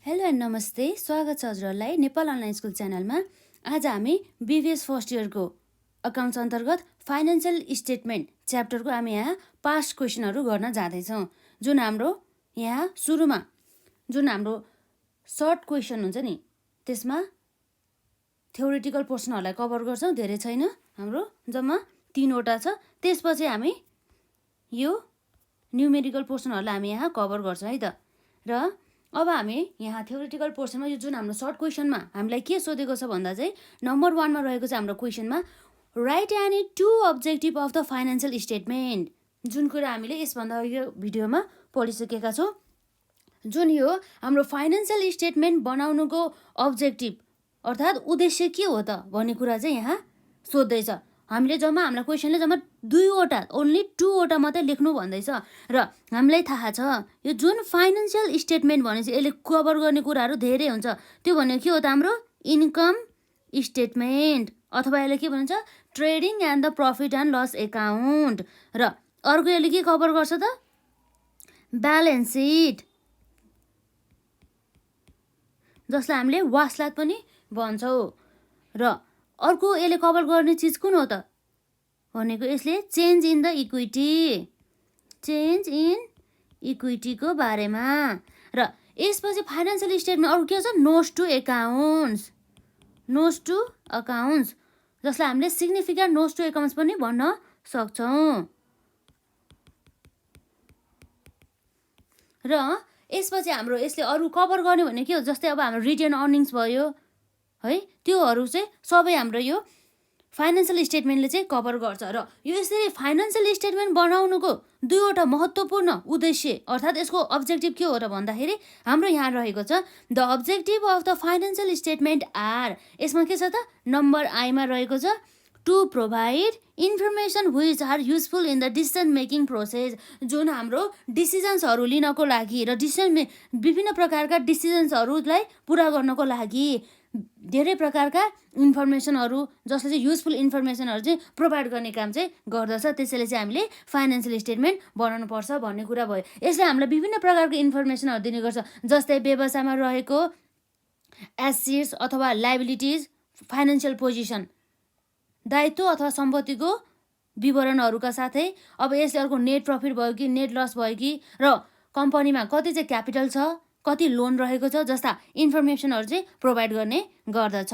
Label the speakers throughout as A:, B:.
A: Hello and नमस्ते, स्वागत छ हजुरहरूलाई नेपाल अनलाइन स्कुल च्यानलमा। आज हामी बिबिएस फर्स्ट इयरको अकाउन्ट्स अन्तर्गत फाइनेन्सियल स्टेटमेन्ट च्याप्टरको हामी यहाँ पास्ट क्वेसनहरू गर्न जाँदैछौँ। जुन हाम्रो यहाँ सुरुमा जुन हाम्रो सर्ट क्वेसन हुन्छ नि, त्यसमा थ्योरिटिकल पोर्सनहरूलाई कभर गर्छौँ, धेरै छैन, हाम्रो जम्मा 3वटा छ। त्यसपछि हामी यो न्युमेरिकल पोर्सनहरूलाई हामी यहाँ कभर गर्छौँ है त। र अब हामी यहाँ थ्योरिटिकल पोर्सनमा यो जुन हाम्रो सर्ट क्वेसनमा हामीलाई के सोधेको छ भन्दा चाहिँ नम्बर 1 मा रहेको छ हाम्रो क्वेसनमा write any 2 objective of the financial statement. जुन कुरा हामीले यसभन्दा यो भिडियोमा पढिसकेका छौँ। जुन यो हाम्रो फाइनेन्सियल स्टेटमेन्ट बनाउनुको अब्जेक्टिभ अर्थात् उद्देश्य के हो त भन्ने कुरा चाहिँ यहाँ सोध्दैछ। हामीले जम्मा हामीलाई क्वेसनले जम्मा 2वटा ओन्ली 2वटा मात्रै लेख्नु भन्दैछ। र हामीलाई थाहा छ यो जुन फाइनेन्सियल स्टेटमेन्ट भनेपछि यसले कभर गर्ने कुराहरू धेरै हुन्छ। त्यो भनेको के हो त हाम्रो इन्कम स्टेटमेन्ट, अथवा यसले के भन्छ trading and the profit and loss account. र अर्को यसले के कभर गर्छ त ब्यालेन्स सिट, जसलाई हामीले वास्लात पनि भन्छौँ। र अर्को यसले कभर गर्ने चिज कुन हो त भनेको यसले change in the equity, change in इक्विटीको बारेमा। र यसपछि फाइनेन्सियल स्टेटमेन्ट अर्को के छ notes to accounts, notes to accounts, जसलाई हामीले सिग्निफिकेन्ट नोट्स टु एकाउन्ट्स पनि भन्न सक्छौँ। र यसपछि हाम्रो यसले अरू कभर गर्ने भने के हो, जस्तै अब हाम्रो रिटेन अर्निङ्स भयो है, त्योहरू चाहिँ सबै हाम्रो यो फाइनेन्सियल स्टेटमेन्टले चाहिँ कभर गर्छ। र यो यसरी फाइनेन्सियल स्टेटमेन्ट बनाउनुको 2वटा महत्त्वपूर्ण उद्देश्य अर्थात् यसको अब्जेक्टिभ के हो र भन्दाखेरि हाम्रो यहाँ रहेको छ the objective of the financial statement are. यसमा के छ त नम्बर आईमा रहेको छ to provide information which are useful in the decision making process. जुन हाम्रो डिसिजन्सहरू लिनको लागि र विभिन्न प्रकारका डिसिजन्सहरूलाई पुरा गर्नको लागि धेरै प्रकारका इन्फर्मेसनहरू जसले चाहिँ युजफुल इन्फर्मेसनहरू चाहिँ प्रोभाइड गर्ने काम चाहिँ गर्दछ। त्यसैले चाहिँ हामीले फाइनेन्सियल स्टेटमेन्ट बनाउनु पर्छ भन्ने कुरा भयो। यसले हामीलाई विभिन्न प्रकारको इन्फर्मेसनहरू दिने गर्छ, जस्तै व्यवसायमा रहेको एसेट्स अथवा लायबिलिटिज, फाइनेन्सियल पोजिसन, दायित्व अथवा सम्पत्तिको विवरणहरूका साथै अब यसले अर्को नेट प्रफिट भयो कि नेट लस भयो कि, र कम्पनीमा कति चाहिँ क्यापिटल छ, कति लोन रहेको छ जस्ता इन्फर्मेसनहरू चाहिँ प्रोभाइड गर्ने गर्दछ।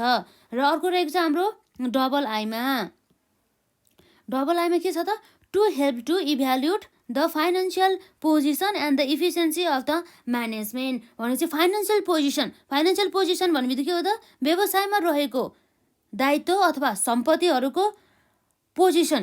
A: र अर्को रहेको छ हाम्रो डबल आईमा के छ त to help to evaluate the financial position and the efficiency of the management. भनेपछि फाइनेन्सियल पोजिसन भनेपछि के हो त व्यवसायमा रहेको दायित्व अथवा सम्पत्तिहरूको पोजिसन,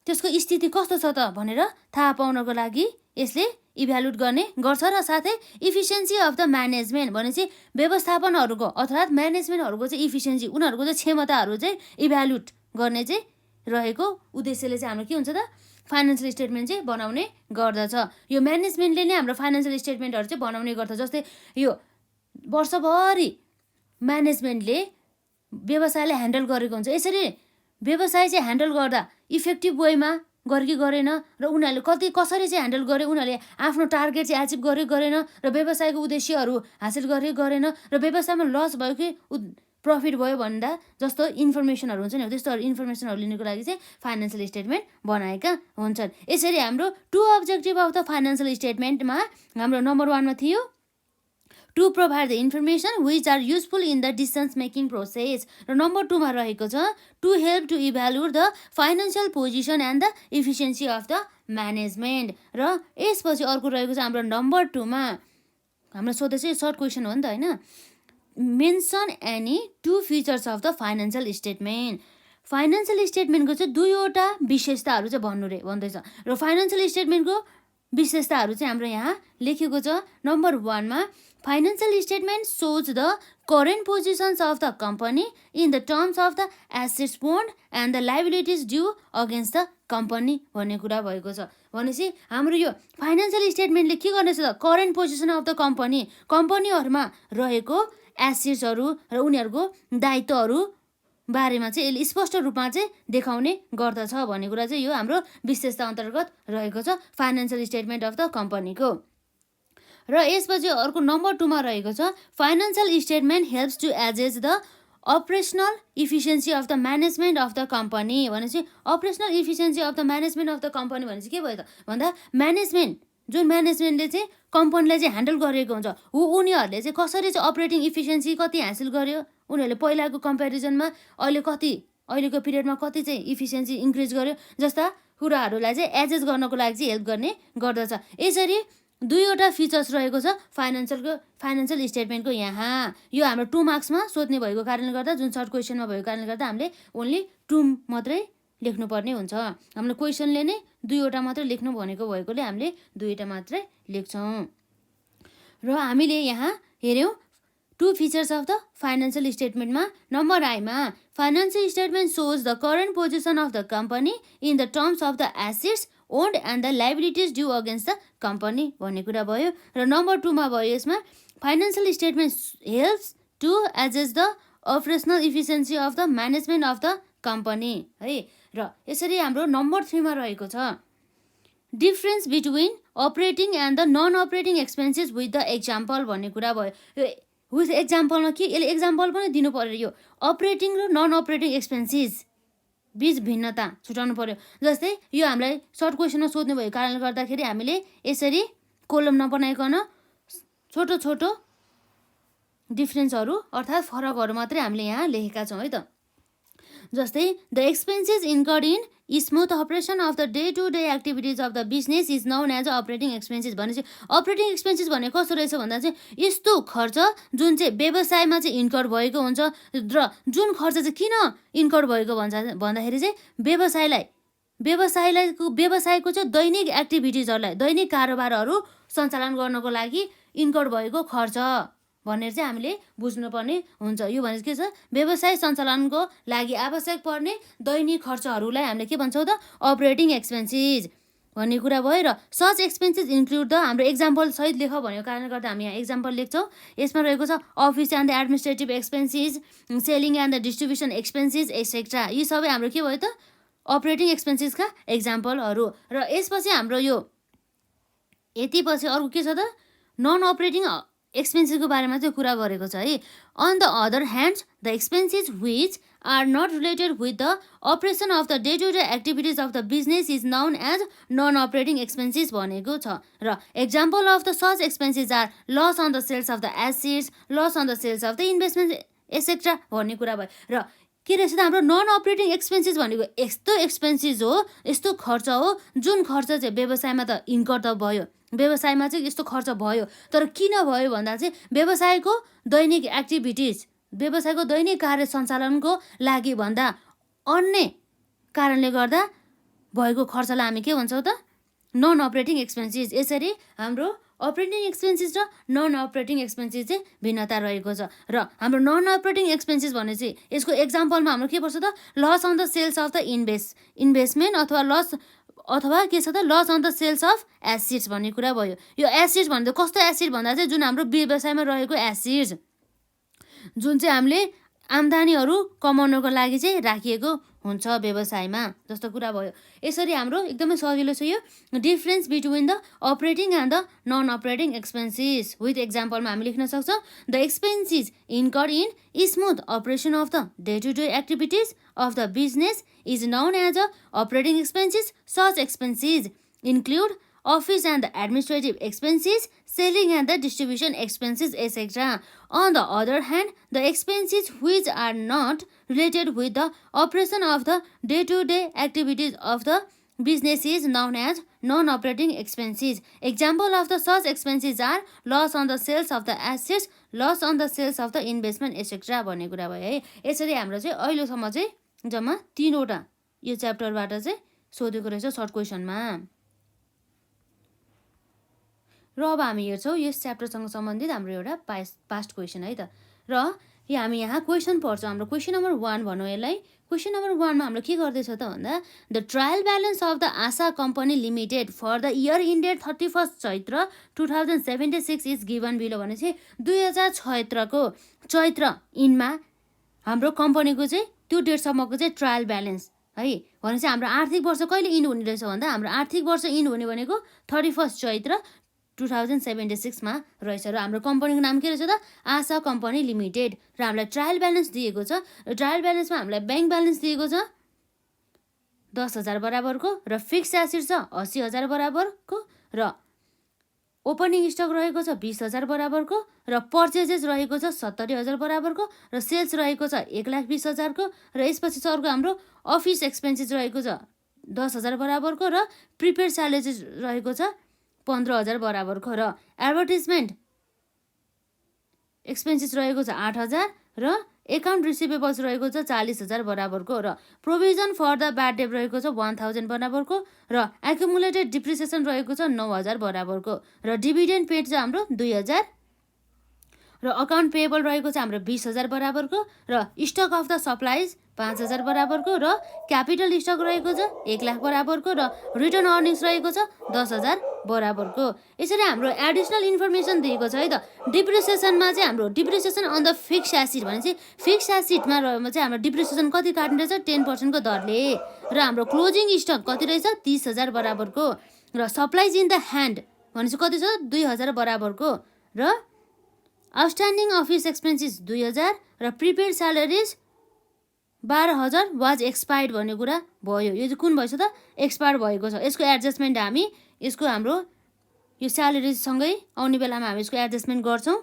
A: त्यसको स्थिति कस्तो छ त भनेर थाहा पाउनको लागि यसले इभ्यालुएट गर्ने गर्छ। र साथै इफिसियन्सी अफ द म्यानेजमेन्ट भनेपछि व्यवस्थापनहरूको अर्थात् म्यानेजमेन्टहरूको चाहिँ इफिसियन्सी, उनीहरूको चाहिँ क्षमताहरू चाहिँ इभ्यालुएट गर्ने चाहिँ रहेको उद्देश्यले चाहिँ हाम्रो के हुन्छ त फाइनेन्सियल स्टेटमेन्ट चाहिँ बनाउने गर्दछ। यो म्यानेजमेन्टले नै हाम्रो फाइनेन्सियल स्टेटमेन्टहरू चाहिँ बनाउने गर्छ। जस्तै यो वर्षभरि म्यानेजमेन्टले व्यवसायलाई ह्यान्डल गरेको हुन्छ। यसरी व्यवसाय चाहिँ ह्यान्डल गर्दा इफेक्टिभ वेमा गरे कि गरेन, र उनीहरूले कसरी चाहिँ ह्यान्डल गरे, उनीहरूले आफ्नो टार्गेट चाहिँ एचिभ गरे गरेन, र व्यवसायको उद्देश्यहरू हासिल गरे गरेन, र व्यवसायमा लस भयो कि प्रफिट भयो भन्दा जस्तो इन्फर्मेसनहरू हुन्छ नि, त्यस्तोहरू इन्फर्मेसनहरू लिनुको लागि चाहिँ फाइनेन्सियल स्टेटमेन्ट बनाएका हुन्छन्। यसरी हाम्रो 2 अब्जेक्टिभ अफ द फाइनेन्सियल स्टेटमेन्टमा हाम्रो नम्बर 1 मा थियो to provide the information which are useful in the decisions making process, र नम्बर 2 मा रहेको छ to help to evaluate the financial position and the efficiency of the management. र यसपछि अर्को रहेको छ हाम्रो नम्बर 2 मा हाम्रो सोधेको चाहिँ सर्ट क्वेसन हो नि त होइन, mention any 2 features of the financial statement. Financial स्टेटमेन्टको चाहिँ 2वटा विशेषताहरू चाहिँ भन्दैछ। र फाइनेन्सियल स्टेटमेन्टको विशेषताहरू चाहिँ हाम्रो यहाँ लेखेको छ नम्बर 1 मा financial statement shows the current positions of the company in the terms of the assets bond and the liabilities due against the company भन्ने कुरा भएको छ। भनेपछि हाम्रो यो फाइनेन्सियल स्टेटमेन्टले के गर्नेछ त करेन्ट पोजिसन अफ द कम्पनीहरूमा रहेको एसेट्सहरू र उनीहरूको दायित्वहरू बारेमा चाहिँ यसले स्पष्ट रूपमा चाहिँ देखाउने गर्दछ भन्ने कुरा चाहिँ यो हाम्रो विशेषता अन्तर्गत रहेको छ फाइनेन्सियल स्टेटमेन्ट अफ द कम्पनीको। र यसपछि अर्को नम्बर 2 मा रहेको छ financial statement helps to assess the operational efficiency of the management of the company. भनेपछि operational efficiency of the management of the company भनेपछि के भयो त भन्दा म्यानेजमेन्ट जुन म्यानेजमेन्टले चाहिँ कम्पनीलाई चाहिँ ह्यान्डल गरेको हुन्छ उनीहरूले चाहिँ कसरी चाहिँ अपरेटिङ इफिसियन्सी कति हासिल गर्यो, उनीहरूले पहिलाको कम्पेरिजनमा अहिलेको पिरियडमा कति चाहिँ इफिसियन्सी इन्क्रिज गर्यो जस्ता कुराहरूलाई चाहिँ एजेज गर्नको लागि चाहिँ हेल्प गर्ने गर्दछ। यसरी 2वटा फिचर्स रहेको छ फाइनान्शियल स्टेटमेन्टको। यहाँ यो हाम्रो 2 मार्क्समा सोध्ने भएको कारणले गर्दा, जुन सर्ट क्वेसनमा भएको कारणले गर्दा हामीले ओन्ली 2 मात्रै लेख्नुपर्ने हुन्छ। हामीले क्वेसनले नै 2वटा मात्रै लेख्नु भनेको भएकोले हामीले 2वटा मात्रै लेख्छौँ। र हामीले यहाँ हेऱ्यौँ 2 फिचर्स अफ द फाइनान्शियल स्टेटमेन्टमा नम्बर आईमा financial statement shows the current position of the company in the terms of the assets owned and the liabilities due against the company भन्ने कुरा भयो। र नम्बर 2 मा भयो यसमा financial statement helps to assess the operational efficiency of the management of the company है। र यसरी हाम्रो नम्बर 3 मा रहेको छ difference between operating and the non operating expenses with the example भन्ने कुरा भयो। विथ एक्जाम्पलमा के यसले एक्जाम्पल पनि दिनु पर्यो, यो अपरेटिङ र नन अपरेटिङ एक्सपेन्सेस बीच भिन्नता छुटाउनु पर्यो। जस्तै यो हामीलाई सर्ट क्वेसनमा सोध्नु भएको कारणले गर्दाखेरि हामीले यसरी कोलम नबनाइकन छोटो छोटो डिफरेन्सहरू अर्थात् फरकहरू मात्रै हामीले यहाँ लेखेका छौँ है त। जस्तै the expenses incurred in smooth operation of the day to day activities of the business is known as operating expenses. भनेपछि अपरेटिङ एक्सपेन्सेस भने कस्तो रहेछ भन्दा चाहिँ यस्तो खर्च जुन चाहिँ व्यवसायमा चाहिँ इन्कर्ड भएको हुन्छ र जुन खर्च चाहिँ किन इन्कर्ड भएको भन्दाखेरि चाहिँ व्यवसायको चाहिँ दैनिक एक्टिभिटिजहरूलाई दैनिक कारोबारहरू सञ्चालन गर्नको लागि इन्कर्ड भएको खर्च भनेर चाहिँ हामीले बुझ्नुपर्ने हुन्छ। यो भने के छ व्यवसाय सञ्चालनको लागि आवश्यक पर्ने दैनिक खर्चहरूलाई हामीले के भन्छौँ त अपरेटिङ एक्सपेन्सेस भन्ने कुरा भयो। र सच एक्सपेन्सेस इन्क्लुड द हाम्रो एक्जाम्पल सहित लेख भनेको कारणले गर्दा हामी यहाँ एक्जाम्पल लेख्छौँ। यसमा रहेको छ office and the administrative expenses, selling and the distribution expenses etcetera. यी सबै हाम्रो के भयो त अपरेटिङ एक्सपेन्सेसका एक्जाम्पलहरू। र यसपछि हाम्रो यो यति पछि अर्को के छ त नन अपरेटिङ एक्सपेन्सेसको बारेमा चाहिँ कुरा गरेको छ है। On the other hand the expenses which are not related with the operation of the day to day activities of the business is known as non operating expenses भनेको छ। र example of the such expenses are loss on the sales of the assets, loss on the sales of the investment etcetera भन्ने कुरा भयो। र के रहेछ त हाम्रो नन अपरेटिङ एक्सपेन्सेस भनेको यस्तो एक्सपेन्सेस हो, यस्तो खर्च हो जुन खर्च चाहिँ व्यवसायमा त इन्कर्ड त भयो, व्यवसायमा चाहिँ यस्तो खर्च भयो तर किन भयो भन्दा चाहिँ व्यवसायको दैनिक एक्टिभिटिज, व्यवसायको दैनिक कार्य सञ्चालनको लागि भन्दा अन्य कारणले गर्दा भएको खर्चलाई हामी के भन्छौँ त नन अपरेटिङ एक्सपेन्सेस। यसरी हाम्रो अपरेटिङ एक्सपेन्सेस र नन अपरेटिङ एक्सपेन्सेस चाहिँ भिन्नता रहेको छ। र हाम्रो नन अपरेटिङ एक्सपेन्सेस भने चाहिँ यसको एक्जाम्पलमा हाम्रो के पर्छ त loss on the sales of the investment अथवा के छ त loss on the sales of assets भन्ने कुरा भयो। यो एसेट्स भन्दा कस्तो एसेट भन्दा चाहिँ जुन हाम्रो व्यवसायमा रहेको एसेट्स जुन चाहिँ हामीले आम्दानीहरू कमाउनको लागि चाहिँ राखिएको हुन्छ व्यवसायमा जस्तो कुरा भयो। यसरी हाम्रो एकदमै सजिलो छ यो difference between the operating and the non operating expenses. With एक्जाम्पलमा हामी लेख्न सक्छौँ the expenses incurred in smooth operation of the day to day activities of the business is known as a operating expenses. Such expenses include office and the administrative expenses, selling and the distribution expenses, etc. On the other hand, the expenses which are not related with the operation of the day-to-day activities of the business is known as non-operating expenses. Example of the such expenses are loss on the sales of the assets, loss on the sales of the investment, etc. भन्ने कुरा भयो है। यसरी हाम्रो चाहिँ अहिलेसम्म चाहिँ जम्मा 3वटा यो च्याप्टरबाट चाहिँ सोधेको रहेछ सर्ट क्वेसनमा। र अब हामी हेर्छौँ यस च्याप्टरसँग सम्बन्धित हाम्रो एउटा पास्ट क्वेसन है त। र हामी यहाँ क्वेसन पढ्छौँ। हाम्रो क्वेसन नम्बर 1 भनौँ यसलाई। क्वेसन नम्बर 1 मा हाम्रो के गर्दैछ त भन्दा the trial balance of the Asha company limited for the year ended 31 Chaitra 2076 is given below. भनेपछि 2076 को चैत्र इनमा हाम्रो कम्पनीको चाहिँ त्यो डेटसम्मको चाहिँ ट्रायल ब्यालेन्स है। भनेपछि हाम्रो आर्थिक वर्ष कहिले इन्ड हुने रहेछ भन्दा हाम्रो आर्थिक वर्ष इन्ड हुने भनेको 31 चैत्र 2076 मा रहेछ र हाम्रो कम्पनीको नाम के रहेछ त आशा कम्पनी लिमिटेड र हामीलाई ट्रायल ब्यालेन्स दिएको छ र ट्रायल ब्यालेन्समा हामीलाई ब्याङ्क ब्यालेन्स दिएको छ 10,000 बराबरको र फिक्स एसेट छ 80,000 बराबरको र ओपनिङ स्टक रहेको छ 20,000 बराबरको र पर्चेजेस रहेको छ 70,000 बराबरको र सेल्स रहेको छ 1,20,000 को र यसपछि अर्को हाम्रो अफिस एक्सपेन्सेस रहेको छ 10,000 बराबरको र प्रिपेड स्यालेरी रहेको छ 15,000 बराबरको र एडभर्टिजमेन्ट एक्सपेन्सेस रहेको छ 8,000 र एकाउन्ट रिसिभेबल्स रहेको छ 40,000 बराबरको र provision for the bad debt रहेको छ 1,000 बराबरको र एकुमुलेटेड डिप्रिसिएसन रहेको छ 9,000 बराबरको र डिभिडेन्ड पेड चाहिँ हाम्रो 2,000 र अकाउन्ट पेएबल रहेको छ हाम्रो 20,000 बराबरको र स्टक अफ द सप्लाइज 5,000 बराबरको र क्यापिटल स्टक रहेको छ 1,00,000 बराबरको र रिटर्न अर्निङ्स रहेको छ 10,000 बराबरको। यसरी हाम्रो एडिसनल इन्फर्मेसन दिएको छ है त। डिप्रिसिएसनमा चाहिँ हाम्रो depreciation on the fix asset भनेपछि फिक्स एसिडमा चाहिँ हाम्रो डिप्रिसिएसन कति काट्ने रहेछ 10% को दरले र हाम्रो क्लोजिङ स्टक कति रहेछ 30,000 बराबरको र सप्लाइज इन द ह्यान्ड भनेपछि कति छ 2,000 बराबरको र आउटस्ट्यान्डिङ अफिस एक्सपेन्सेस 2,000 र प्रिपेड स्यालेरिज 12,000 वाज एक्सपायर्ड भन्ने कुरा भयो। यो चाहिँ कुन भएछ त एक्सपायर भएको छ। यसको एडजस्टमेन्ट हामी यसको हाम्रो यो स्यालेरिजसँगै आउने बेलामा हामी यसको एडजस्टमेन्ट गर्छौँ,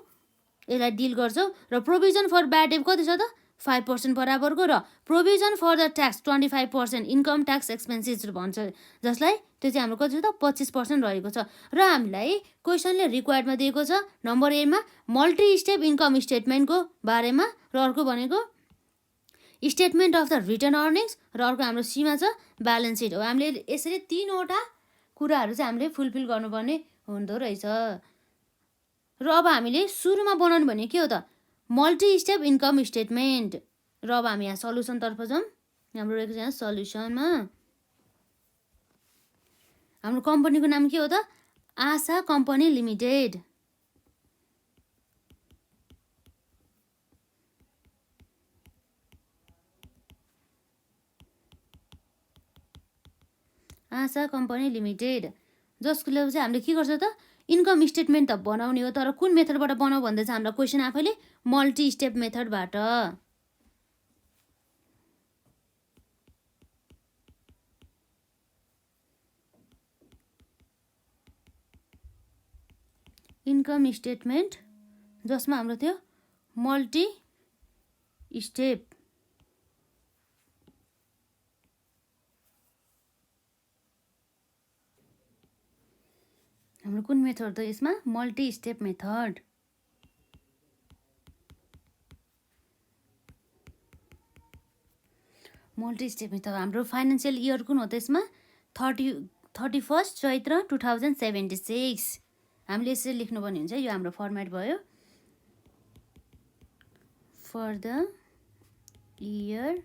A: यसलाई डिल गर्छौँ र प्रोभिजन फर ब्याड डेट कति छ त 5% बराबरको र provision for the tax 25% income tax expenses भन्छ जसलाई त्यो चाहिँ हाम्रो कति छ त 25% रहेको छ र हामीलाई क्वेसनले रिक्वायर्डमा दिएको छ नम्बर ए मा मल्टी स्टेप इन्कम स्टेटमेन्टको बारेमा र अर्को भनेको statement of the retained earnings र अर्को हाम्रो सीमा छ ब्यालेन्स सिट हो। हामीले यसरी 3वटा कुराहरू चाहिँ हामीले फुलफिल गर्नुपर्ने हुँदो रहेछ र अब हामीले सुरुमा बनाउनु भने के हो त मल्टी स्टेप इन्कम स्टेटमेन्ट र अब हामी यहाँ सल्युसनतर्फ जाउँ। हाम्रो रहेको छ यहाँ सल्युसनमा हाम्रो कम्पनीको नाम के हो त आशा कम्पनी लिमिटेड। आशा कम्पनी लिमिटेड जसको लागि चाहिँ हामीले के गर्छ त इन्कम स्टेटमेन्ट त बनाउने हो तर कुन मेथडबाट बनाऊ भन्दै चाहिँ हामीलाई क्वेसन आफैले मल्टी स्टेप मेथडबाट। इन्कम स्टेटमेन्ट जसमा हाम्रो थियो मल्टी स्टेप हाम्रो कुन मेथड त यसमा multi step method. Multi step method हाम्रो फाइनेन्सियल इयर कुन हो त यसमा 31 चैत्र 2076 हामीले यसरी लेख्नुपर्ने हुन्छ। यो हाम्रो फर्मेट भयो for the year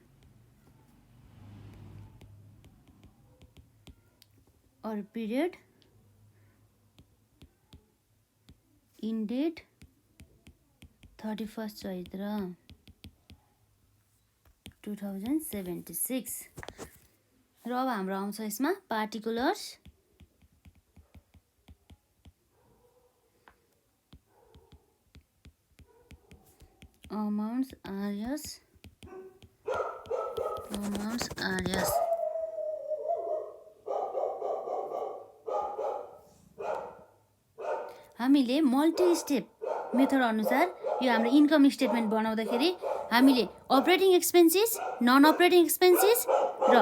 A: or period in date 31st Chaitra 2076 र अब हाम्रो आउँछ यसमा पार्टिकुलर्स amounts are yes हामीले मल्टी स्टेप मेथड अनुसार यो हाम्रो इन्कम स्टेटमेन्ट बनाउँदाखेरि हामीले operating expenses non operating expenses र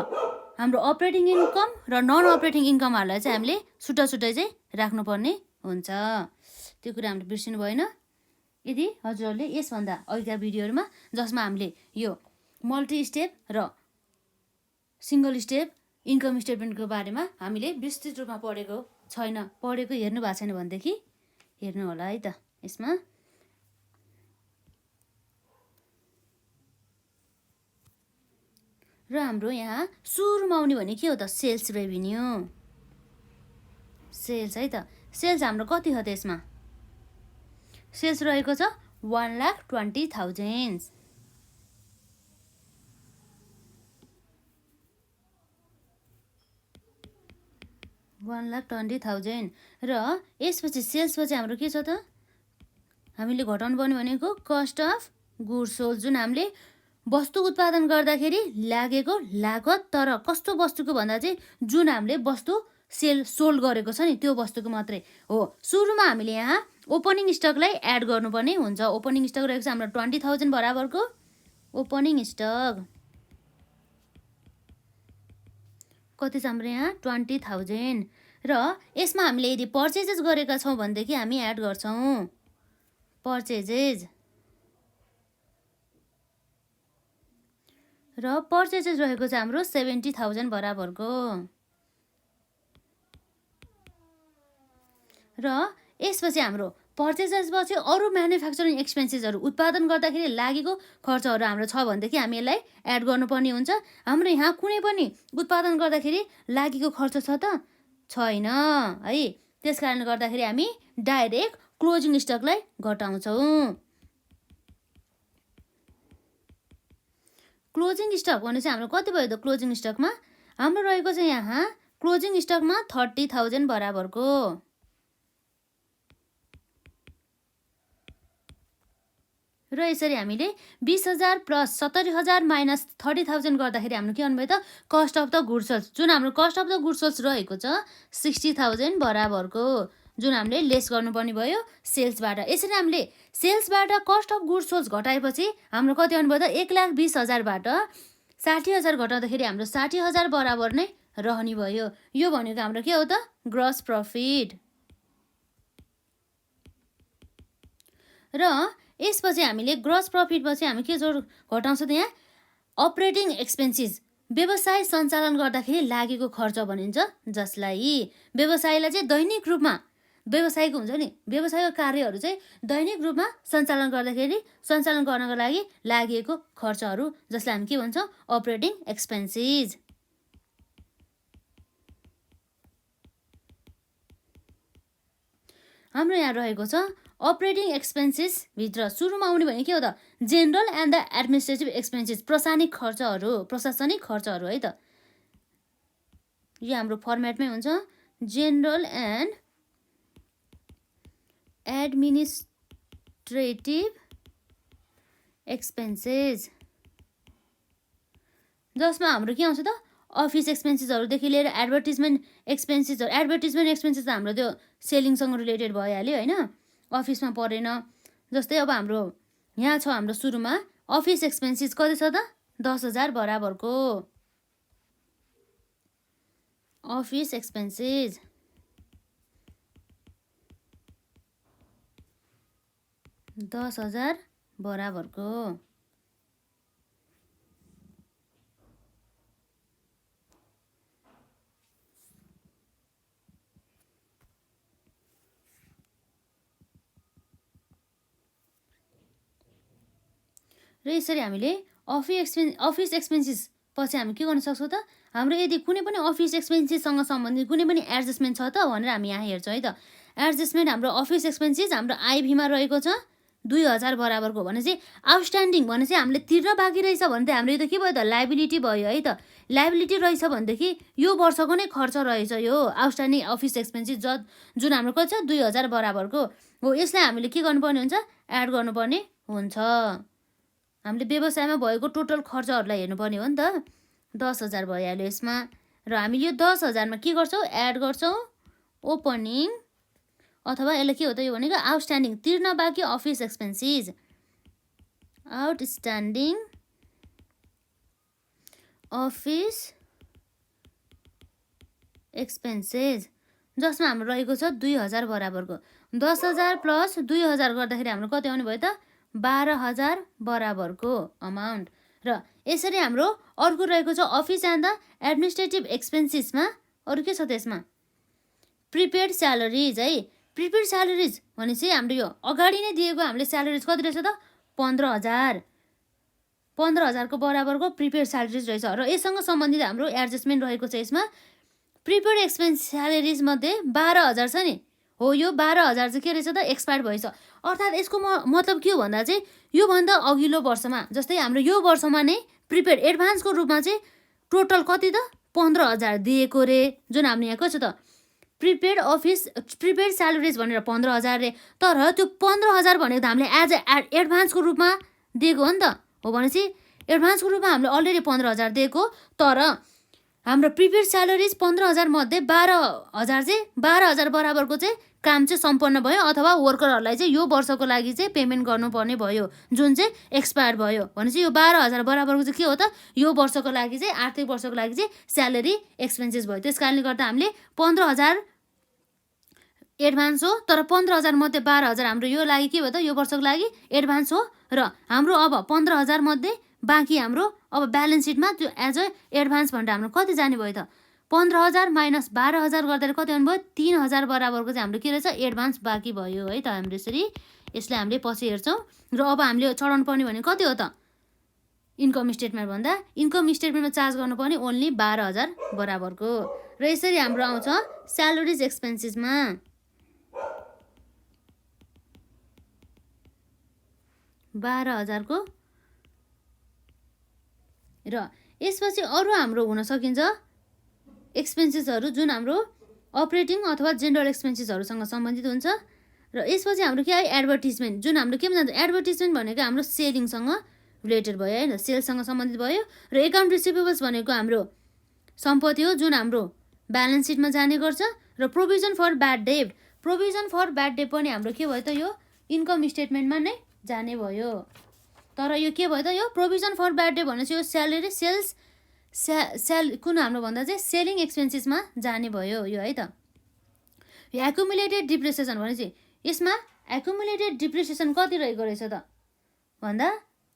A: हाम्रो अपरेटिङ इन्कम र नन अपरेटिङ इन्कमहरूलाई चाहिँ हामीले छुट्टा छुट्टै चाहिँ राख्नुपर्ने हुन्छ। त्यो कुरा हामीले बिर्सिनु भएन। यदि हजुरहरूले यसभन्दा अघिका भिडियोहरूमा जसमा हामीले यो मल्टी स्टेप र सिङ्गल स्टेप इन्कम स्टेटमेन्टको बारेमा हामीले विस्तृत रूपमा पढेको छैन, पढेको हेर्नु भएको छैन भनेदेखि हेर्नु होला है त। यसमा र हाम्रो यहाँ सुरुमा आउने भने के हो त सेल्स रेभिन्यू सेल्स है त। सेल्स हाम्रो कति हो त यसमा सेल्स रहेको छ 1,20,000 1,20,000 1,20,000 र यसपछि सेल्सपछि हाम्रो के छ त हामीले घटाउनु पर्ने भनेको कस्ट अफ गुड्स सोल्ड जुन हामीले वस्तु उत्पादन गर्दाखेरि लागेको लागत तर कस्तो वस्तुको भन्दा चाहिँ जुन हामीले वस्तु सोल्ड गरेको छ नि त्यो वस्तुको मात्रै हो। सुरुमा हामीले यहाँ ओपनिङ स्टकलाई एड गर्नुपर्ने हुन्छ। ओपनिङ स्टक रहेको छ हाम्रो 20,000 बराबरको ओपनिङ स्टक कति छ हाम्रो यहाँ 20,000 र यसमा हामीले यदि पर्चेजेस गरेका छौँ भनेदेखि हामी एड गर्छौँ पर्चेजेस र पर्चेजेस रहेको छ हाम्रो 70,000 बराबरको र यसपछि हाम्रो पर्चेजेसपछि अरू म्यानुफ्याक्चरिङ एक्सपेन्सेसहरू उत्पादन गर्दाखेरि लागेको खर्चहरू हाम्रो छ भनेदेखि हामी यसलाई एड गर्नुपर्ने हुन्छ। हाम्रो यहाँ कुनै पनि उत्पादन गर्दाखेरि लागेको खर्च छ त छैन है, त्यस कारणले गर्दाखेरि हामी डाइरेक्ट क्लोजिङ स्टकलाई घटाउँछौँ। क्लोजिङ स्टक भनेपछि हाम्रो कति भयो त क्लोजिङ स्टकमा हाम्रो रहेको छ यहाँ क्लोजिङ स्टकमा 30,000 बराबरको र यसरी हामीले 20,000 प्लस 70,000 माइनस 30,000 गर्दाखेरि हाम्रो के भन्नुभयो त cost of the goods sold जुन हाम्रो cost of the goods sold रहेको छ 60,000 बराबरको जुन हामीले लेस गर्नुपर्ने भयो सेल्सबाट। यसरी हामीले सेल्सबाट कस्ट अफ गुड्स सोल्ड घटाएपछि हाम्रो कति आउनुभयो त 1,20,000बाट 60,000 घटाउँदाखेरि हाम्रो 60,000 बराबर नै रहने भयो। यो भनेको हाम्रो के हो त ग्रस प्रफिट र यसपछि हामीले ग्रस प्रफिटपछि हामी के घटाउँछ त यहाँ अपरेटिङ एक्सपेन्सेस व्यवसाय सञ्चालन गर्दाखेरि लागेको खर्च भनिन्छ जसलाई व्यवसायलाई चाहिँ दैनिक रूपमा व्यवसायको हुन्छ नि व्यवसायको कार्यहरू चाहिँ दैनिक रूपमा सञ्चालन गर्नको लागि लागेको खर्चहरू जसलाई हामी के भन्छौँ अपरेटिङ एक्सपेन्सेस। हाम्रो यहाँ रहेको छ अपरेटिङ एक्सपेन्सेस भित्र सुरुमा आउने भने के हो त general and the administrative expenses प्रशासनिक खर्चहरू है त। यो हाम्रो फर्मेटमै हुन्छ जेनरल एन्ड एडमिनिस्ट्रेटिभ एक्सपेन्सेस जसमा हाम्रो के आउँछ त अफिस एक्सपेन्सेसहरूदेखि लिएर एडभर्टिजमेन्ट एक्सपेन्सेस त हाम्रो त्यो सेलिङसँग रिलेटेड भइहाल्यो होइन, अफिसमा परेन। जस्तै अब हाम्रो यहाँ छ हाम्रो सुरुमा अफिस एक्सपेन्सेस कति छ त 10,000 बराबरको अफिस एक्सपेन्सेस 10,000 बराबरको र यसरी हामीले अफिस एक्सपेन्सेस पछि हामी के गर्न सक्छौँ त हाम्रो यदि कुनै पनि अफिस एक्सपेन्सेससँग सम्बन्धित कुनै पनि एडजस्टमेन्ट छ त भनेर हामी यहाँ हेर्छौँ है त। एडजस्टमेन्ट हाम्रो अफिस एक्सपेन्सेस हाम्रो आइभीमा रहेको छ 2,000 बराबरको भने चाहिँ आउटस्ट्यान्डिङ भने चाहिँ हामीले तिर्न बाँकी रहेछ भने त हाम्रो यो त के भयो त लाइबिलिटी भयो है त। लाइबिलिटी रहेछ भनेदेखि यो वर्षको नै खर्च रहेछ यो आउटस्ट्यान्डिङ अफिस एक्सपेन्सेस जुन हाम्रो कति छ 2,000 बराबरको हो। यसलाई हामीले के गर्नुपर्ने हुन्छ एड गर्नुपर्ने हुन्छ। हामीले व्यवसायमा भएको टोटल खर्चहरूलाई हेर्नुपर्ने हो नि त 10,000 भइहाल्यो यसमा र हामी यो 10,000मा के गर्छौँ एड गर्छौँ ओपनिङ अथवा यसलाई के हो त यो भनेको आउटस्ट्यान्डिङ तिर्न बाँकी office expenses outstanding office expenses जसमा हाम्रो रहेको छ 2,000 बराबरको 10,000 प्लस 2,000 गर्दाखेरि हाम्रो कति आउने भयो त 12,000 बराबरको अमाउन्ट। र यसरी हाम्रो अर्को रहेको छ अफिस एन्ड द एडमिनिस्ट्रेटिभ एक्सपेन्सेसमा अरू के छ त यसमा प्रिपेड स्यालेरिज है। प्रिपेड स्यालेरिज भनेपछि हाम्रो यो अगाडि नै दिएको हामीले स्यालेरिज कति रहेछ त 15,000 को बराबरको प्रिपेड स्यालेरिज रहेछ र यससँग सम्बन्धित हाम्रो एडजस्टमेन्ट रहेको छ। यसमा प्रिपेड एक्सपेन्स स्यालेरिज मध्ये 12,000 छ नि हो, यो 12,000 चाहिँ के रहेछ त एक्सपायर भएछ। अर्थात् यसको मतलब के हो भन्दा चाहिँ योभन्दा अघिल्लो वर्षमा जस्तै हाम्रो यो वर्षमा नै प्रिपेड एडभान्सको रूपमा चाहिँ टोटल कति त 15,000 दिएको रे जुन हाम्रो यहाँ कसो त प्रिपेड स्यालेरिज भनेर 15,000 रे, तर त्यो 15,000 भनेको त हामीले एज एडभान्सको रूपमा दिएको हो नि त। हो भनेपछि एडभान्सको रूपमा हामीले अलरेडी 15,000 दिएको, तर हाम्रो प्रिपेड स्यालेरिज 15,000 मध्ये 12,000 बराबरको चाहिँ काम चाहिँ सम्पन्न भयो, अथवा वर्करहरूलाई चाहिँ यो वर्षको लागि चाहिँ पेमेन्ट गर्नुपर्ने भयो, जुन चाहिँ एक्सपायर भयो। भनेपछि यो 12,000 बराबरको चाहिँ के हो त, यो वर्षको लागि चाहिँ आर्थिक वर्षको लागि चाहिँ स्यालेरी एक्सपेन्सेस भयो। त्यस कारणले गर्दा हामीले 15,000 एडभान्स हो, तर 15,000 मध्ये 12,000 हाम्रो यो लागि के भयो त, यो वर्षको लागि एडभान्स हो। र हाम्रो अब 15,000 मध्ये बाँकी हाम्रो अब ब्यालेन्स सिटमा त्यो एज अ एडभान्स भनेर हाम्रो कति जाने भयो त, 15,000 माइनस 12,000 गर्दा कति आउनुभयो, 3,000 बराबरको चाहिँ हाम्रो के रहेछ, एडभान्स बाँकी भयो है त। हाम्रो यसरी यसलाई हामीले पछि हेर्छौँ। र अब हामीले चढाउनु पर्ने भने कति हो त, इन्कम स्टेटमेन्ट भन्दा इन्कम स्टेटमेन्टमा चार्ज गर्नुपर्ने ओन्ली 12,000 बराबरको। र यसरी हाम्रो आउँछ स्यालेरिज एक्सपेन्सेसमा 12,000 को। र यसपछि अरू हाम्रो हुन सकिन्छ एक्सपेन्सेसहरू जुन हाम्रो अपरेटिङ अथवा जेनरल एक्सपेन्सेसहरूसँग सम्बन्धित हुन्छ। र यसपछि हाम्रो के आयो, एडभर्टिजमेन्ट, जुन हाम्रो केमा जान्छ, एडभर्टिजमेन्ट भनेको हाम्रो सेलिङसँग रिलेटेड भयो होइन, सेल्ससँग सम्बन्धित भयो। र एकाउन्ट रिसिभेबल्स भनेको हाम्रो सम्पत्ति हो, जुन हाम्रो ब्यालेन्स सिटमा जाने गर्छ। र provision for bad debt, provision for bad debt पनि हाम्रो के भयो त, यो इन्कम स्टेटमेन्टमा नै जाने भयो। तर यो के भयो त, यो प्रोभिजन फर ब्याड डेट भनेपछि यो स्यालेरी कुन हाम्रो भन्दा चाहिँ सेलिङ एक्सपेन्सेसमा जाने भयो यो है त। यो एकुमुलेटेड डिप्रिसिएसन भनेपछि यसमा एकुमुलेटेड डिप्रिसिएसन कति रहेको रहेछ त भन्दा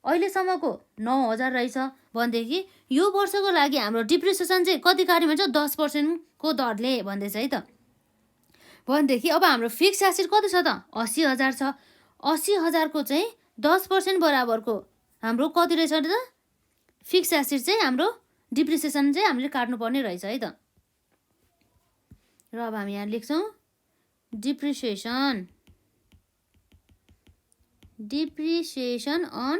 A: अहिलेसम्मको 9,000 रहेछ भनेदेखि यो वर्षको लागि हाम्रो डिप्रिसिएसन चाहिँ कति काट्ने भन्छ, 10% को दरले भन्दैछ है त। भनेदेखि अब हाम्रो फिक्स एसेट कति छ त, 80,000 छ। 80,000 को चाहिँ 10% बराबरको हाम्रो कति रहेछ त, फिक्स एसेट चाहिँ हाम्रो डिप्रिसिएसन चाहिँ हामीले काट्नुपर्ने रहेछ है त। र अब हामी यहाँ लेख्छौँ डिप्रिसिएसन अन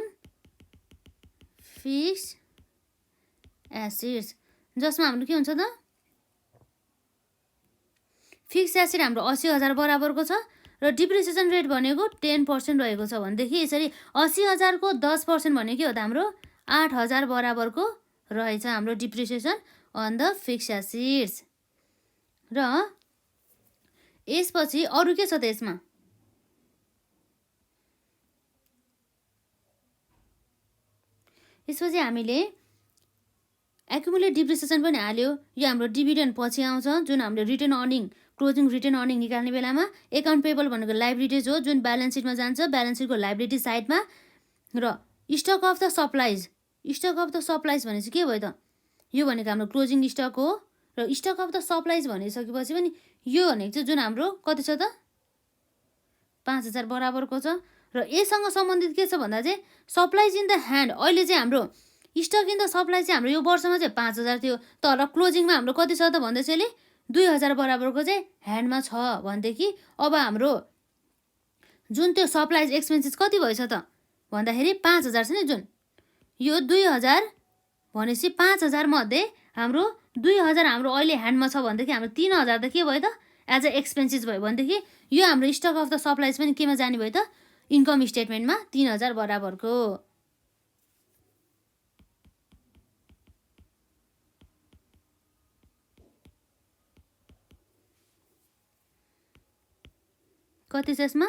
A: फिक्स एसेट्स, जसमा हाम्रो के हुन्छ त, फिक्स एसेट हाम्रो 80,000 बराबरको छ र डिप्रिसिएसन रेट भनेको 10% रहेको छ। भनेदेखि यसरी 80,000 को 10% भनेको के हो त, हाम्रो 8,000 बराबरको रहेछ हाम्रो depreciation on the fix assets. र यसपछि अरू के छ त, यसमा यसपछि हामीले एकुमुलेट डिप्रिसिएसन पनि हाल्यो। यो हाम्रो डिभिडेन्ड पछि आउँछ, जुन हामीले return earning closing return earning निकाल्ने बेलामा। एकाउन्ट पेबल भनेको लाइबिलिटिज हो, जुन ब्यालेन्स सिटमा जान्छ, ब्यालेन्स सिटको लाइबिलिटी साइडमा। र stock of the supplies, stock of the supplies भनेपछि के भयो त, यो भनेको हाम्रो क्लोजिङ स्टक हो। र स्टक अफ द सप्लाइज भनिसकेपछि पनि यो भनेको चाहिँ जुन हाम्रो कति छ त, 5,000 बराबरको छ। र यससँग सम्बन्धित के छ भन्दा चाहिँ सप्लाइज इन द ह्यान्ड, अहिले चाहिँ हाम्रो स्टक इन द सप्लाई चाहिँ हाम्रो यो वर्षमा चाहिँ 5,000 थियो, तर क्लोजिङमा हाम्रो कति छ त भन्दा चाहिँ 2,000 बराबरको चाहिँ ह्यान्डमा छ। भनेदेखि अब हाम्रो जुन त्यो सप्लाइज एक्सपेन्सेस कति भएछ त भन्दाखेरि 5,000 छ नि, जुन यो 2,000 भनेपछि 5,000 मध्ये हाम्रो 2,000 हाम्रो अहिले ह्यान्डमा छ भनेदेखि हाम्रो 3,000 त के भयो त, एज अ एक्सपेन्सेस भयो। भनेदेखि यो हाम्रो स्टक अफ द सप्लाइज पनि केमा जाने भयो त, इन्कम स्टेटमेन्टमा 3,000 बराबरको। कति छ यसमा,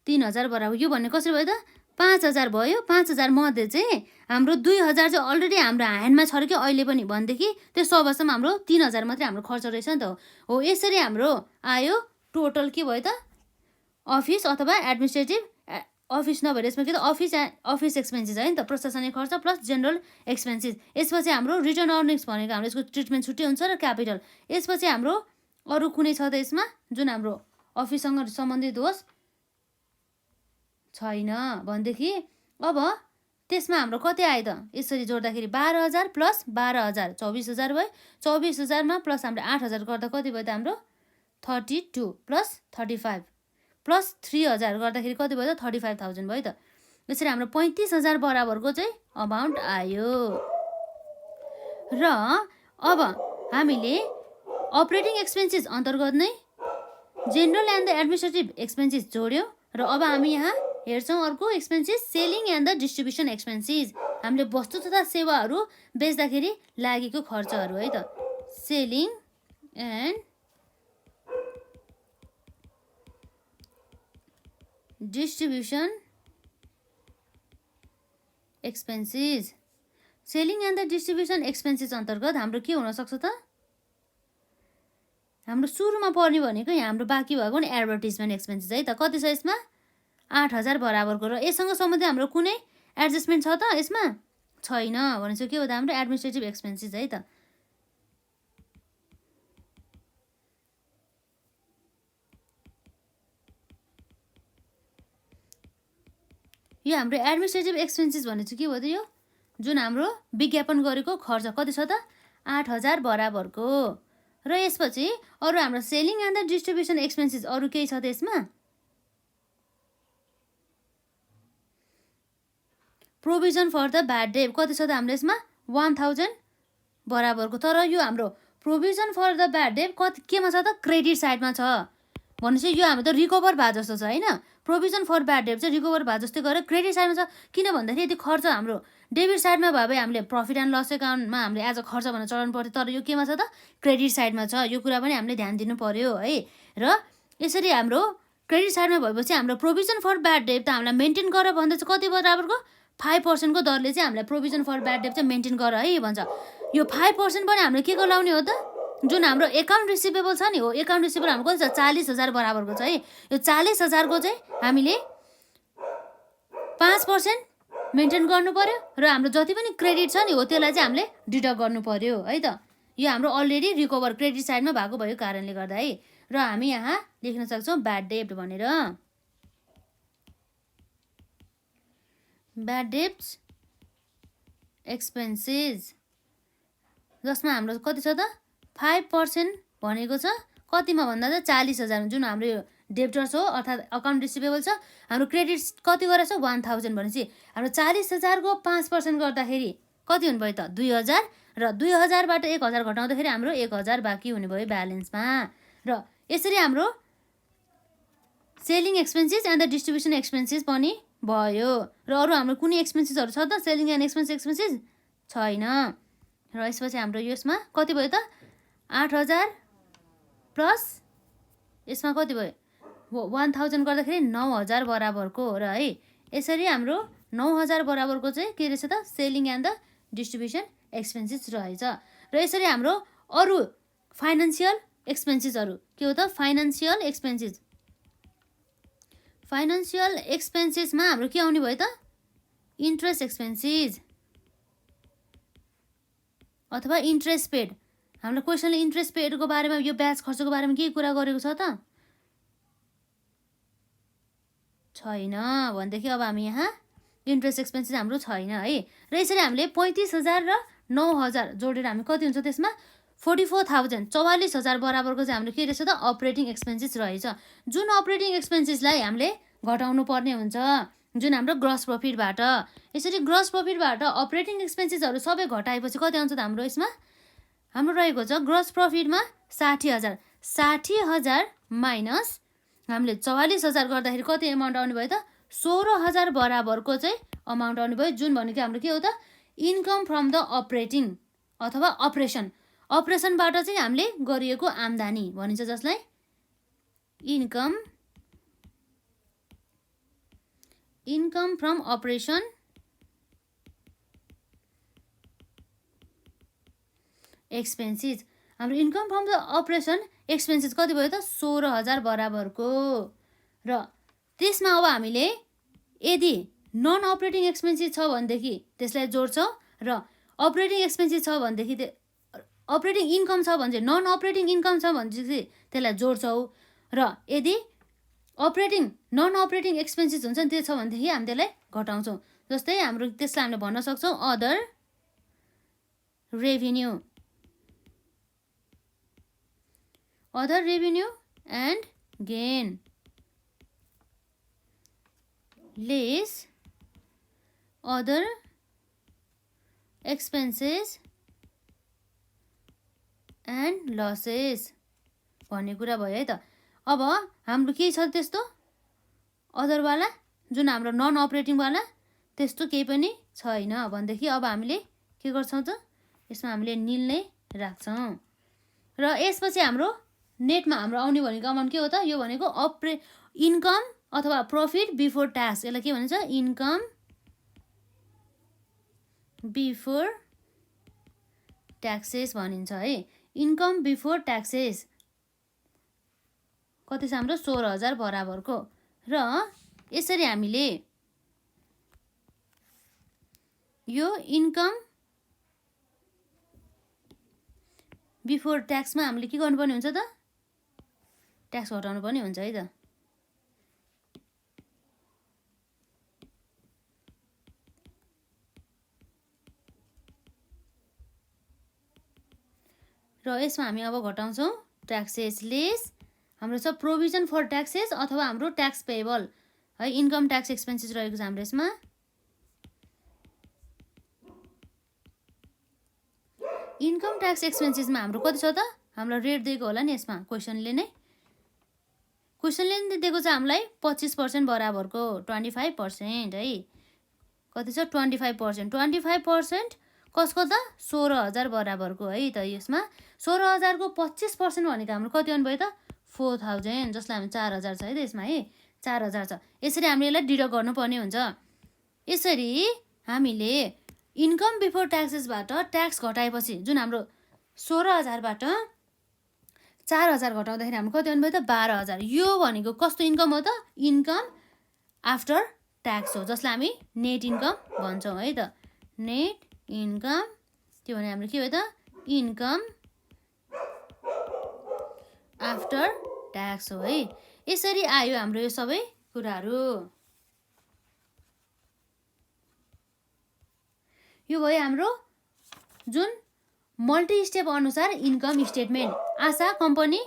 A: 3,000 बराबर। यो भन्ने कसरी भयो त, 5,000 भयो। 5,000 मध्ये चाहिँ हाम्रो 2,000 चाहिँ अलरेडी हाम्रो ह्यान्डमा छ कि अहिले पनि, भनेदेखि त्यो सब अवस्थामा हाम्रो 3,000 मात्रै हाम्रो खर्च रहेछ नि त। हो यसरी हाम्रो आयो टोटल के भयो त, अफिस अथवा एडमिनिस्ट्रेटिभ अफिस नभएर यसमा के त, अफिस एक्सपेन्सेस है नि त, प्रशासनिक खर्च प्लस जेनरल एक्सपेन्सेस। यसपछि हाम्रो रिटर्न अर्निङ्स भनेको हाम्रो यसको ट्रिटमेन्ट छुट्टै हुन्छ र क्यापिटल। यसपछि हाम्रो अरू कुनै छ त यसमा जुन हाम्रो अफिससँग सम्बन्धित होस्, छैन। भनेदेखि अब त्यसमा हाम्रो कति आयो त, यसरी जोड्दाखेरि 12,000 प्लस 12,000 24,000 भयो। 24,000 मा प्लस हाम्रो 8,000 गर्दा कति भयो त, हाम्रो 32 प्लस 35 प्लस 3,000 गर्दाखेरि कति भयो त, 35,000 भयो त। यसरी हाम्रो 35,000 बराबरको चाहिँ अमाउन्ट आयो। र अब हामीले अपरेटिङ एक्सपेन्सेस अन्तर्गत नै general and the administrative expenses जोड्यो र अब हामी यहाँ हेर्छौँ अर्को expenses selling and the distribution expenses. हामीले वस्तु तथा सेवाहरू बेच्दाखेरि लागेको खर्चहरू है त। Selling and distribution expenses. Selling and the distribution expenses अन्तर्गत हाम्रो के हुनसक्छ त? हाम्रो सुरुमा पर्ने भनेको यहाँ हाम्रो बाँकी भएको नि एडभर्टिजमेन्ट एक्सपेन्सेस है त। कति छ यसमा? 8,000 बराबरको। र यससँग सम्बन्धित हाम्रो कुनै एडजस्टमेन्ट छ त यसमा? छैन। भनेपछि के हो त? हाम्रो एडमिनिस्ट्रेटिभ एक्सपेन्सेस है त। यो हाम्रो एडमिनिस्ट्रेटिभ एक्सपेन्सेस भने चाहिँ के भयो त? यो जुन हाम्रो विज्ञापन गरेको खर्च कति छ त? 8,000 बराबरको। र यसपछि अरू हाम्रो selling and the distribution expenses अरू केही छ त यसमा? Provision for the bad debt कति छ त हाम्रो यसमा? 1,000 बराबरको। तर यो हाम्रो provision for the bad debt कति केमा छ त? क्रेडिट साइडमा छ। भनेपछि यो हाम्रो त रिकभर भए जस्तो छ होइन। प्रोभिजन फर ब्याड डेट चाहिँ रिकभर भए जस्तै गरेर क्रेडिट साइडमा छ। किन भन्दाखेरि यदि खर्च हाम्रो डेबिट साइडमा भयो भने हामीले प्रफिट एन्ड लस एकाउन्टमा हामीले एज अ खर्च भनेर चढाउनु पर्थ्यो। तर यो केमा छ त? क्रेडिट साइडमा छ। यो कुरा पनि हामीले ध्यान दिनु पर्यो है। र यसरी हाम्रो क्रेडिट साइडमा भएपछि हाम्रो प्रोभिजन फर ब्याड डेट त हामीलाई मेन्टेन गर भन्दा चाहिँ कति बराबरको? 5% को दरले चाहिँ हामीलाई प्रोभिजन फर ब्याड डेट चाहिँ मेन्टेन गर है भन्छ। यो 5% पनि हामीले के को लाउने हो त? जुन हाम्रो एकाउन्ट रिसिभेबल छ नि हो, एकाउन्ट रिसिभेबल हाम्रो कति छ? 40,000 बराबरको छ है। यो 40,000 को चाहिँ हामीले 5% मेन्टेन गर्नु पर्यो र हाम्रो जति पनि क्रेडिट छ नि हो त्यसलाई चाहिँ हामीले डिडक्ट गर्नु पर्यो है त। यो हाम्रो अलरेडी रिकभर क्रेडिट साइडमा भएको भएको कारणले गर्दा है। र हामी यहाँ लेख्न सक्छौँ ब्याड डेट भनेर। ब्याड डेट्स एक्सपेन्सेस जसमा हाम्रो कति छ त? 5% भनेको छ कतिमा भन्दा त 40,000 जुन हाम्रो डेब्टर्स हो अर्थात् अकाउन्ट रिसिभेबल छ। हाम्रो क्रेडिट कति गरेको छ? 1,000 भनेपछि हाम्रो 40,000 को 5% गर्दाखेरि कति हुने भयो त? 2,000 र 2,000 बाट 1,000 घटाउँदाखेरि हाम्रो 1,000 बाँकी हुने भयो ब्यालेन्समा। र यसरी हाम्रो selling expenses and the distribution expenses पनि भयो। र अरू हाम्रो कुनै एक्सपेन्सेसहरू छ त? सेलिङ एन्ड एक्सपेन्सेस छैन। र यसपछि हाम्रो यसमा कति भयो त? 8,000 प्लस यसमा कति भयो? 1,000 गर्दाखेरि 9,000 बराबरको र है। यसरी हाम्रो 9,000 बराबरको चाहिँ के रहेछ त? Selling and the distribution expenses रहेछ। र यसरी हाम्रो अरू फाइनेन्सियल एक्सपेन्सेसहरू के हो त? Financial expenses. फाइनेन्सियल एक्सपेन्सेसमा हाम्रो के आउने भयो त? इन्ट्रेस्ट एक्सपेन्सेस अथवा इन्ट्रेस्ट पेड। हाम्रो क्वेसनले इन्ट्रेस्ट पेडको बारेमा यो ब्याज खर्चको बारेमा के कुरा गरेको छ त? छैन। भनेदेखि अब हामी यहाँ इन्ट्रेस्ट एक्सपेन्सेस हाम्रो छैन है। र यसरी हामीले 35,000 र 9,000 जोडेर हामी कति हुन्छ त्यसमा? 44,000 44,000 बराबरको चाहिँ हाम्रो के रहेछ त? अपरेटिङ एक्सपेन्सेस रहेछ। जुन अपरेटिङ एक्सपेन्सेसलाई हामीले घटाउनु पर्ने हुन्छ जुन हाम्रो ग्रस प्रफिटबाट। यसरी ग्रस प्रफिटबाट अपरेटिङ एक्सपेन्सेसहरू सबै घटाएपछि कति आउँछ त हाम्रो यसमा? हाम्रो रहेको छ ग्रस प्रफिटमा 60,000। 60,000 माइनस हामीले 44,000 गर्दाखेरि कति एमाउन्ट आउने भयो त? 16,000 बराबरको चाहिँ अमाउन्ट आउने भयो। जुन भनेको हाम्रो के हो त? इन्कम फ्रम द अपरेटिङ अथवा अपरेसन। अपरेसनबाट चाहिँ हामीले गरिएको आम्दानी भनिन्छ जसलाई इन्कम फ्रम अपरेसन एक्सपेन्सेस। हाम्रो income from the operation expenses कति भयो त? 16,000 बराबरको। र त्यसमा अब हामीले यदि नन अपरेटिङ एक्सपेन्सेस छ भनेदेखि त्यसलाई जोड्छौँ र अपरेटिङ एक्सपेन्सेस छ भनेदेखि अपरेटिङ इन्कम छ भने चाहिँ नन अपरेटिङ इन्कम छ भनेपछि त्यसलाई जोड्छौँ। र यदि नन अपरेटिङ एक्सपेन्सेस हुन्छ नि त्यो छ भनेदेखि हामी त्यसलाई घटाउँछौँ। जस्तै हाम्रो त्यसलाई हामीले भन्न सक्छौँ other revenue and gain lace other expenses and losses भन्ने कुरा भयो है त। अब हाम्रो के छ त्यस्तो अदरवाला जुन हाम्रो नन अपरेटिङवाला त्यस्तो केही पनि छैन भनेदेखि अब हामीले के गर्छौँ त यसमा हामीले निल नै राख्छौँ। र यसपछि हाम्रो नेटमा हाम्रो आउने भनेको अमाउन्ट के हो त यो भनेको इन्कम अथवा प्रफिट बिफोर ट्याक्स। यसलाई के भनिन्छ इन्कम बिफोर ट्याक्सेस भनिन्छ है। इन्कम बिफोर ट्याक्सेस कति छ हाम्रो 16,000 बराबरको। र यसरी हामीले यो इन्कम बिफोर ट्याक्समा हामीले के गर्नुपर्ने हुन्छ त ट्याक्स घटाउनु पर्ने हुन्छ है त। र यसमा हामी अब घटाउँछौँ ट्याक्सेस लेस हाम्रो छ प्रोभिजन फर ट्याक्सेस अथवा हाम्रो ट्याक्स पेएबल है। इन्कम ट्याक्स एक्सपेन्सेस रहेको छ हाम्रो यसमा। इन्कम ट्याक्स एक्सपेन्सेसमा हाम्रो कति छ त हामीलाई रेट दिएको होला नि यसमा क्वेसनले नै दिएको छ हामीलाई 25% बराबरको 25% है। कति छ 25%। 25% कसको त 16,000 बराबरको है त। यसमा 16,000 को 25% भनेको हाम्रो कति आउनु भयो त 4,000 जसलाई हामी 4,000 छ है त यसमा है 4,000 छ। यसरी हामीले यसलाई डिडक्ट गर्नुपर्ने हुन्छ। यसरी हामीले इन्कम बिफोर ट्याक्सेसबाट ट्याक्स घटाएपछि जुन हाम्रो 16,000बाट 4,000 घटाउँदाखेरि हाम्रो कति आउनु भयो त 12,000। यो भनेको कस्तो इन्कम हो त इन्कम आफ्टर ट्याक्स हो जसलाई हामी नेट इन्कम भन्छौँ है त। नेट इन्कम त्यो भने हाम्रो के हो त इन्कम आफ्टर ट्याक्स हो है। यसरी आयो हाम्रो यो सबै कुराहरू। यो भयो हाम्रो जुन मल्टी स्टेप अनुसार इन्कम स्टेटमेन्ट आशा कम्पनी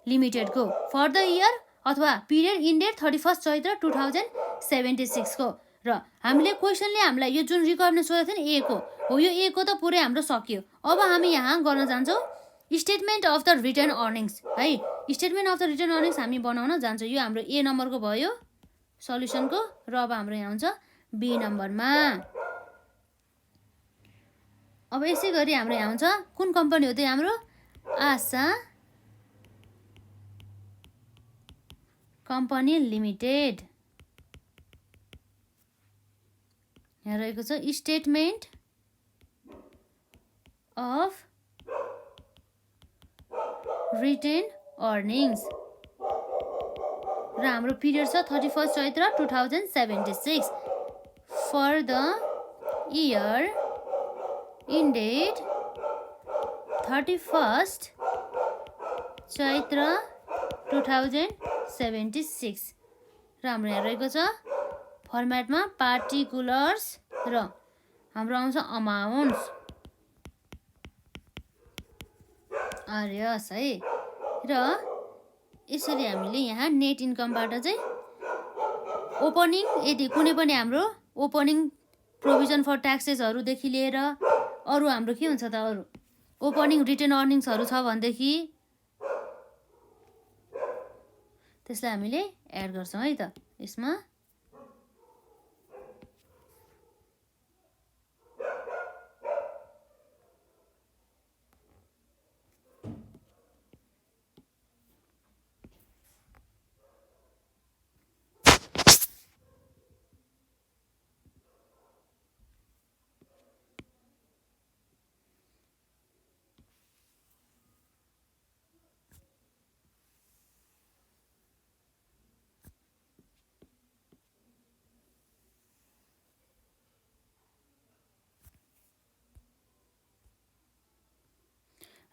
A: लिमिटेडको फर द इयर अथवा पिरियड इन्डेड 31 चैत्र 2076 को। र हामीले क्वेसनले हामीलाई यो जुन रिक्वायरमेन्ट सोधेको थियो नि ए को हो यो ए को त पुरै हाम्रो सकियो। अब हामी यहाँ गर्न जान्छौँ statement of the retained earnings है। Statement of the retained earnings हामी बनाउन जान्छौँ। यो हाम्रो ए नम्बरको भयो सल्युसनको। र अब हाम्रो यहाँ हुन्छ बी नम्बरमा। अब यसै गरी हाम्रो यहाँ हुन्छ कुन कम्पनी हो त हाम्रो आशा कम्पनी लिमिटेड। यहाँ रहेको छ स्टेटमेन्ट अफ रिटेन अर्निङ्स र हाम्रो पिरियड छ 31 Chaitra 2076 for the year ended 31 Chaitra 2076 र हाम्रो यहाँ रहेको छ फर्मेटमा पार्टिकुलर्स र हाम्रो आउँछ अमाउन्ट्स आर्यस है। र यसरी हामीले यहाँ नेट इन्कमबाट चाहिँ ओपनिङ यदि कुनै पनि हाम्रो ओपनिङ प्रोभिजन फर ट्याक्सेसहरूदेखि लिएर अरू हाम्रो के हुन्छ त अरू ओपनिङ रिटर्न अर्निङ्सहरू छ भनेदेखि त्यसलाई हामीले एड गर्छौँ है त यसमा।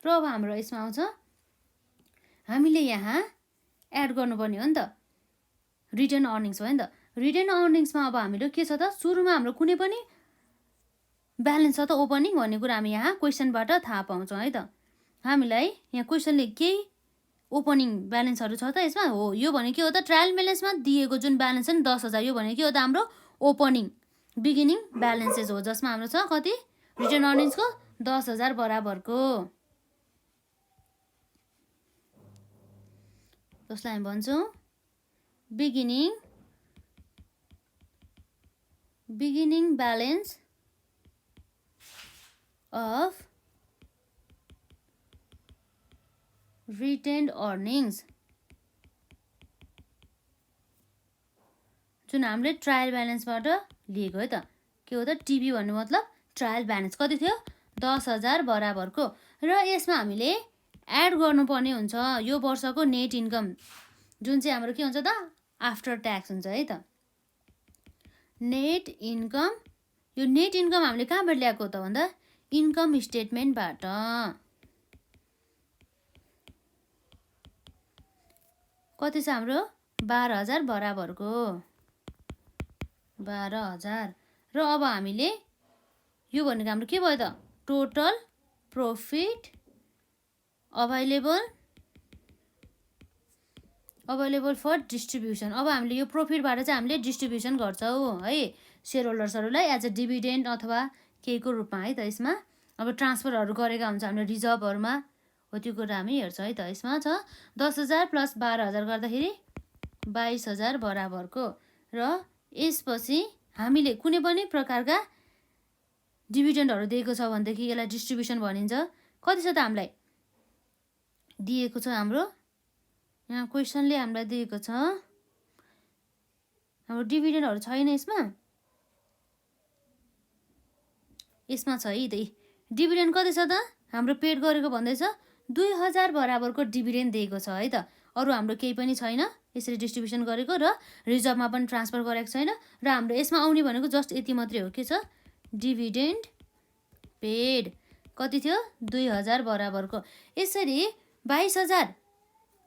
A: र अब हाम्रो यसमा आउँछ हामीले यहाँ एड गर्नुपर्ने हो नि त रिटर्न अर्निङ्स भयो नि त। रिटर्न अर्निङ्समा अब हाम्रो के छ त सुरुमा हाम्रो कुनै पनि ब्यालेन्स छ त ओपनिङ भन्ने कुरा हामी यहाँ क्वेसनबाट थाहा पाउँछौँ है त। हामीलाई यहाँ क्वेसनले केही ओपनिङ ब्यालेन्सहरू छ त यसमा हो यो भने के हो त ट्रायल ब्यालेन्समा दिएको जुन ब्यालेन्स छ नि 10,000 यो भने के हो त हाम्रो ओपनिङ बिगिनिङ ब्यालेन्सेस हो जसमा हाम्रो छ कति रिटर्न अर्निङ्सको 10,000 बराबरको। जसलाई हामी भन्छौँ beginning balance of retained earnings, जुन हामीले ट्रायल ब्यालेन्सबाट लिएको है त। के हो त, टिबी भन्नु मतलब ट्रायल ब्यालेन्स कति थियो, 10,000 बराबरको। र यसमा हामीले एड गर्नुपर्ने हुन्छ यो वर्षको नेट इन्कम, जुन चाहिँ हाम्रो के हुन्छ त, आफ्टर ट्याक्स हुन्छ है त। नेट इन्कम, यो नेट इन्कम हामीले कहाँबाट ल्याएको त भन्दा इन्कम स्टेटमेन्टबाट। कति छ हाम्रो 12,000 बराबरको, 12,000। र अब हामीले यो भनेको हाम्रो के भयो त, total profit available for distribution. अब हामीले यो प्रॉफिटबाट चाहिँ हामीले डिस्ट्रिब्युसन गर्छौँ है सेयर होल्डर्सहरूलाई एज अ डिभिडेन्ड अथवा केहीको रूपमा है त। यसमा अब ट्रान्सफरहरू गरेका हुन्छ हामीले रिजर्भहरूमा, हो त्यो कुरा हामी हेर्छौँ है त। यसमा छ 10,000 प्लस 12,000 गर्दाखेरि 22,000 बराबरको। र यसपछि हामीले कुनै पनि प्रकारका डिभिडेन्डहरू दिएको छ भनेदेखि यसलाई डिस्ट्रिब्युसन भनिन्छ। कति छ त हामीलाई दिएको छ, हाम्रो यहाँ क्वेसनले हामीलाई दिएको छ, हाम्रो डिभिडेन्डहरू छैन यसमा छ है त। डिभिडेन्ड कति छ त, हाम्रो पेड गरेको भन्दैछ 2,000 बराबरको डिभिडेन्ड दिएको छ है त। अरू हाम्रो केही पनि छैन यसरी डिस्ट्रिब्युसन गरेको, र रिजर्भमा पनि ट्रान्सफर गरेको छैन। र हाम्रो यसमा आउने भनेको जस्ट यति मात्रै हो, के छ, डिभिडेन्ड पेड कति थियो 2,000 बराबरको। यसरी 22,000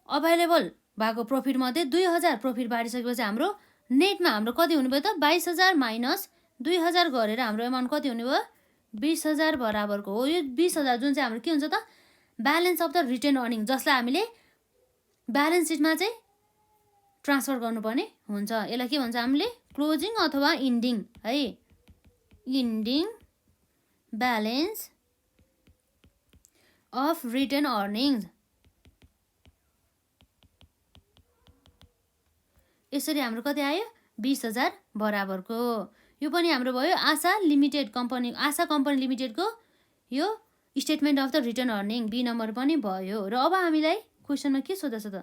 A: अभाइलेबल भएको प्रॉफिटमध्ये 2,000 प्रॉफिट बाँडिसकेपछि हाम्रो नेटमा हाम्रो कति हुने भयो त, 22,000 माइनस 2,000 गरेर हाम्रो एमाउन्ट कति हुने भयो, 20,000 बराबरको हो। यो 20,000 जुन चाहिँ हाम्रो के हुन्छ त, balance of the retained earning, जसलाई हामीले ब्यालेन्स सिटमा चाहिँ ट्रान्सफर गर्नुपर्ने हुन्छ। यसलाई के भन्छ हामीले क्लोजिङ अथवा इन्डिङ है, ending balance of retained earnings. यसरी हाम्रो कति आयो 20,000 बराबरको। यो पनि हाम्रो भयो आशा कम्पनी लिमिटेडको यो statement of the return earning, B number पनि भयो। र अब हामीलाई क्वेसनमा के सोध्दैछ त,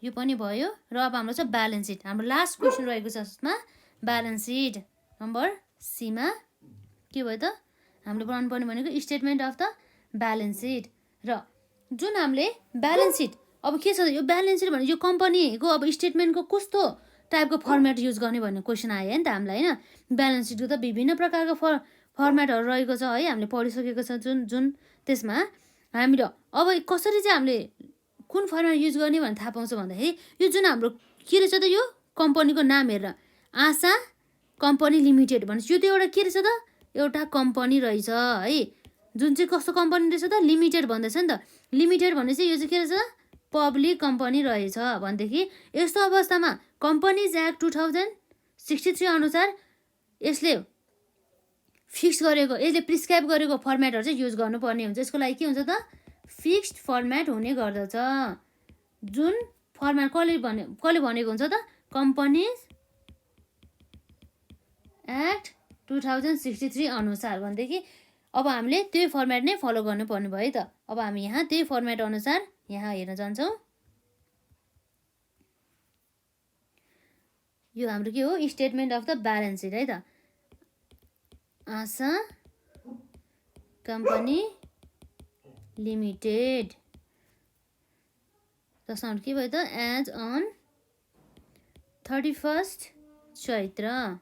A: यो पनि भयो। र अब हाम्रो छ ब्यालेन्स सिट, हाम्रो लास्ट क्वेसन रहेको छ यसमा ब्यालेन्स सिट नम्बर सीमा के भयो त, हामीले बनाउनु पर्ने भनेको statement of the balance seat. र जुन हामीले ब्यालेन्स सिट, अब के छ त, यो ब्यालेन्स सिट भने यो कम्पनीको अब स्टेटमेन्टको कस्तो टाइपको फर्मेट युज गर्ने भन्ने क्वेसन आयो नि त हामीलाई होइन। ब्यालेन्स सिटको त विभिन्न प्रकारको फर्मेटहरू रहेको छ है, हामीले पढिसकेको छ जुन त्यसमा हामीले अब कसरी चाहिँ हामीले कुन फर्मेट युज गर्ने भनेर थाहा पाउँछ भन्दाखेरि यो जुन हाम्रो के रहेछ त, यो कम्पनीको नाम हेरेर आशा कम्पनी लिमिटेड भन्छ, यो त एउटा के रहेछ त, एउटा कम्पनी रहेछ है, जुन चाहिँ कस्तो कम्पनी रहेछ त, लिमिटेड भन्दैछ नि त। लिमिटेड भने चाहिँ यो चाहिँ के रहेछ, पब्लिक कम्पनी रहेछ भनेदेखि यस्तो अवस्थामा कम्पनीज एक्ट 2063 अनुसार यसले फिक्स गरेको, यसले प्रिस्क्राइब गरेको फर्मेटहरू चाहिँ युज गर्नुपर्ने हुन्छ। यसको लागि के हुन्छ त, फिक्स्ड फर्मेट हुने गर्दछ। जुन फर्मेट कसले भनेको हुन्छ त, कम्पनीज एक्ट 2063 अनुसार भनेदेखि अब हामीले त्यही फर्मेट नै फलो गर्नुपर्ने भयो त। अब हामी यहाँ त्यही फर्मेट अनुसार यहाँ हेर्न जान्छौँ। यो हाम्रो के हो, statement of the balance seat है त। आशा कम्पनी लिमिटेड जसमा के भयो त, एज अन 31 चैत्र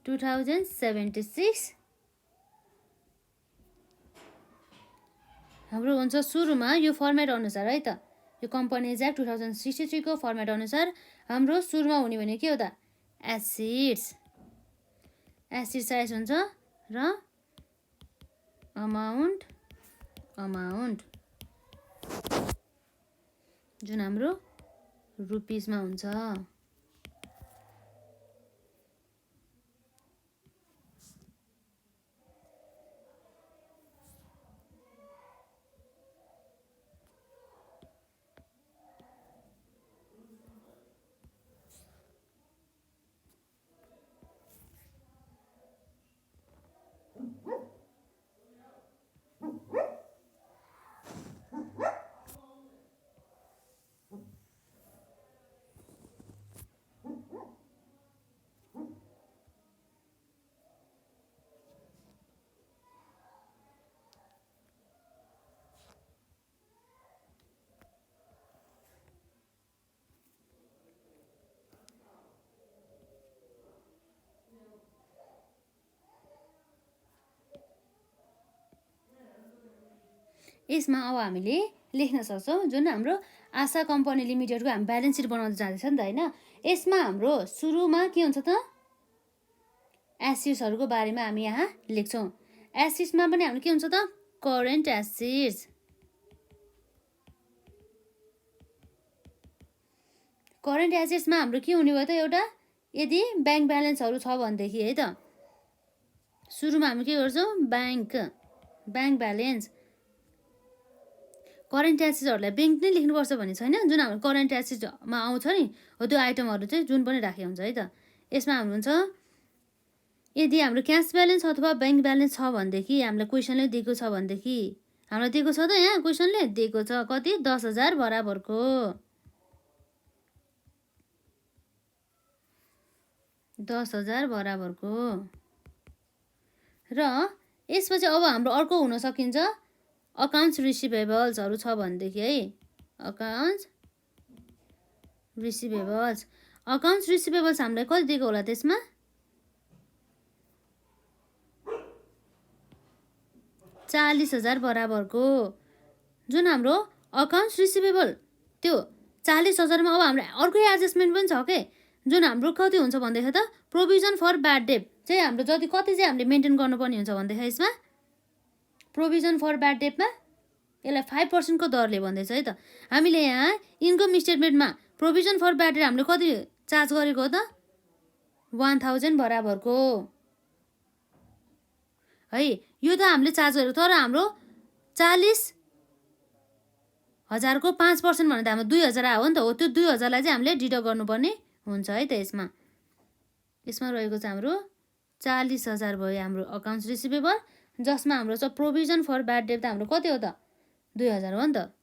A: 2076 हाम्रो हुन्छ सुरुमा यो फर्मेट अनुसार है त। यो कम्पनीज एक्ट 2063 को फर्मेट अनुसार हाम्रो सुरुमा हुने भने के हो त, एसिड साइज हुन्छ र अमाउन्ट जुन हाम्रो रुपिसमा हुन्छ। यसमा अब हामीले लेख्न सक्छौँ जुन हाम्रो आशा कम्पनी लिमिटेडको हामी ब्यालेन्स सिट बनाउँदै जाँदैछ नि त होइन। यसमा हाम्रो सुरुमा के हुन्छ त एसेट्सहरूको बारेमा हामी यहाँ लेख्छौँ। एसेट्समा पनि हाम्रो के हुन्छ त करेन्ट एसेट्स। करेन्ट एसेट्समा हाम्रो के हुने भयो त एउटा यदि ब्याङ्क ब्यालेन्सहरू छ भनेदेखि है त सुरुमा हामी के गर्छौँ ब्याङ्क ब्यालेन्स। करेन्ट एसेट्सहरूलाई ब्याङ्क नै लेख्नुपर्छ भन्ने छैन, जुन हाम्रो करेन्ट एसेट्समा आउँछ नि हो त्यो आइटमहरू चाहिँ जुन पनि राखेको हुन्छ है त। यसमा हाम्रो हुन्छ यदि हाम्रो क्यास ब्यालेन्स अथवा ब्याङ्क ब्यालेन्स छ भनेदेखि हामीलाई क्वेसनले दिएको छ भनेदेखि हामीलाई दिएको छ त यहाँ क्वेसनले दिएको छ कति 10,000 बराबरको 10,000 बराबरको। र यसपछि अब हाम्रो अर्को हुन सकिन्छ अकाउन्ट्स रिसिभेबल्सहरू छ भनेदेखि है अकाउन्ट्स रिसिभेबल्स हामीलाई कति दिएको होला त्यसमा 40,000 बराबरको। जुन हाम्रो अकाउन्ट्स रिसिभेबल त्यो 40,000मा अब हाम्रो अर्कै एडजस्टमेन्ट पनि छ के जुन हाम्रो कति हुन्छ भन्दाखेरि त प्रोभिजन फर ब्याड डेट चाहिँ हाम्रो जति कति चाहिँ हामीले मेन्टेन गर्नुपर्ने हुन्छ भन्दाखेरि यसमा प्रोभिजन फर ब्याड डेटमा यसलाई 5% को दरले भन्दैछ है त। हामीले यहाँ इन्कम स्टेटमेन्टमा प्रोभिजन फर ब्याड डेट हामीले कति चार्ज गरेको हो त 1,000 बराबरको है। यो त हामीले चार्ज गरेको तर हाम्रो 40,000 को 5% भन्दा हाम्रो 2,000 आयो नि त हो। त्यो 2,000लाई चाहिँ हामीले डिडक्ट गर्नुपर्ने हुन्छ है त। यसमा रहेको चाहिँ हाम्रो 40,000 भयो हाम्रो अकाउन्ट्स रिसिभेबल जसमा हाम्रो छ प्रोभिजन फर ब्याड डेट त हाम्रो कति हो त 2,000 हो नि त।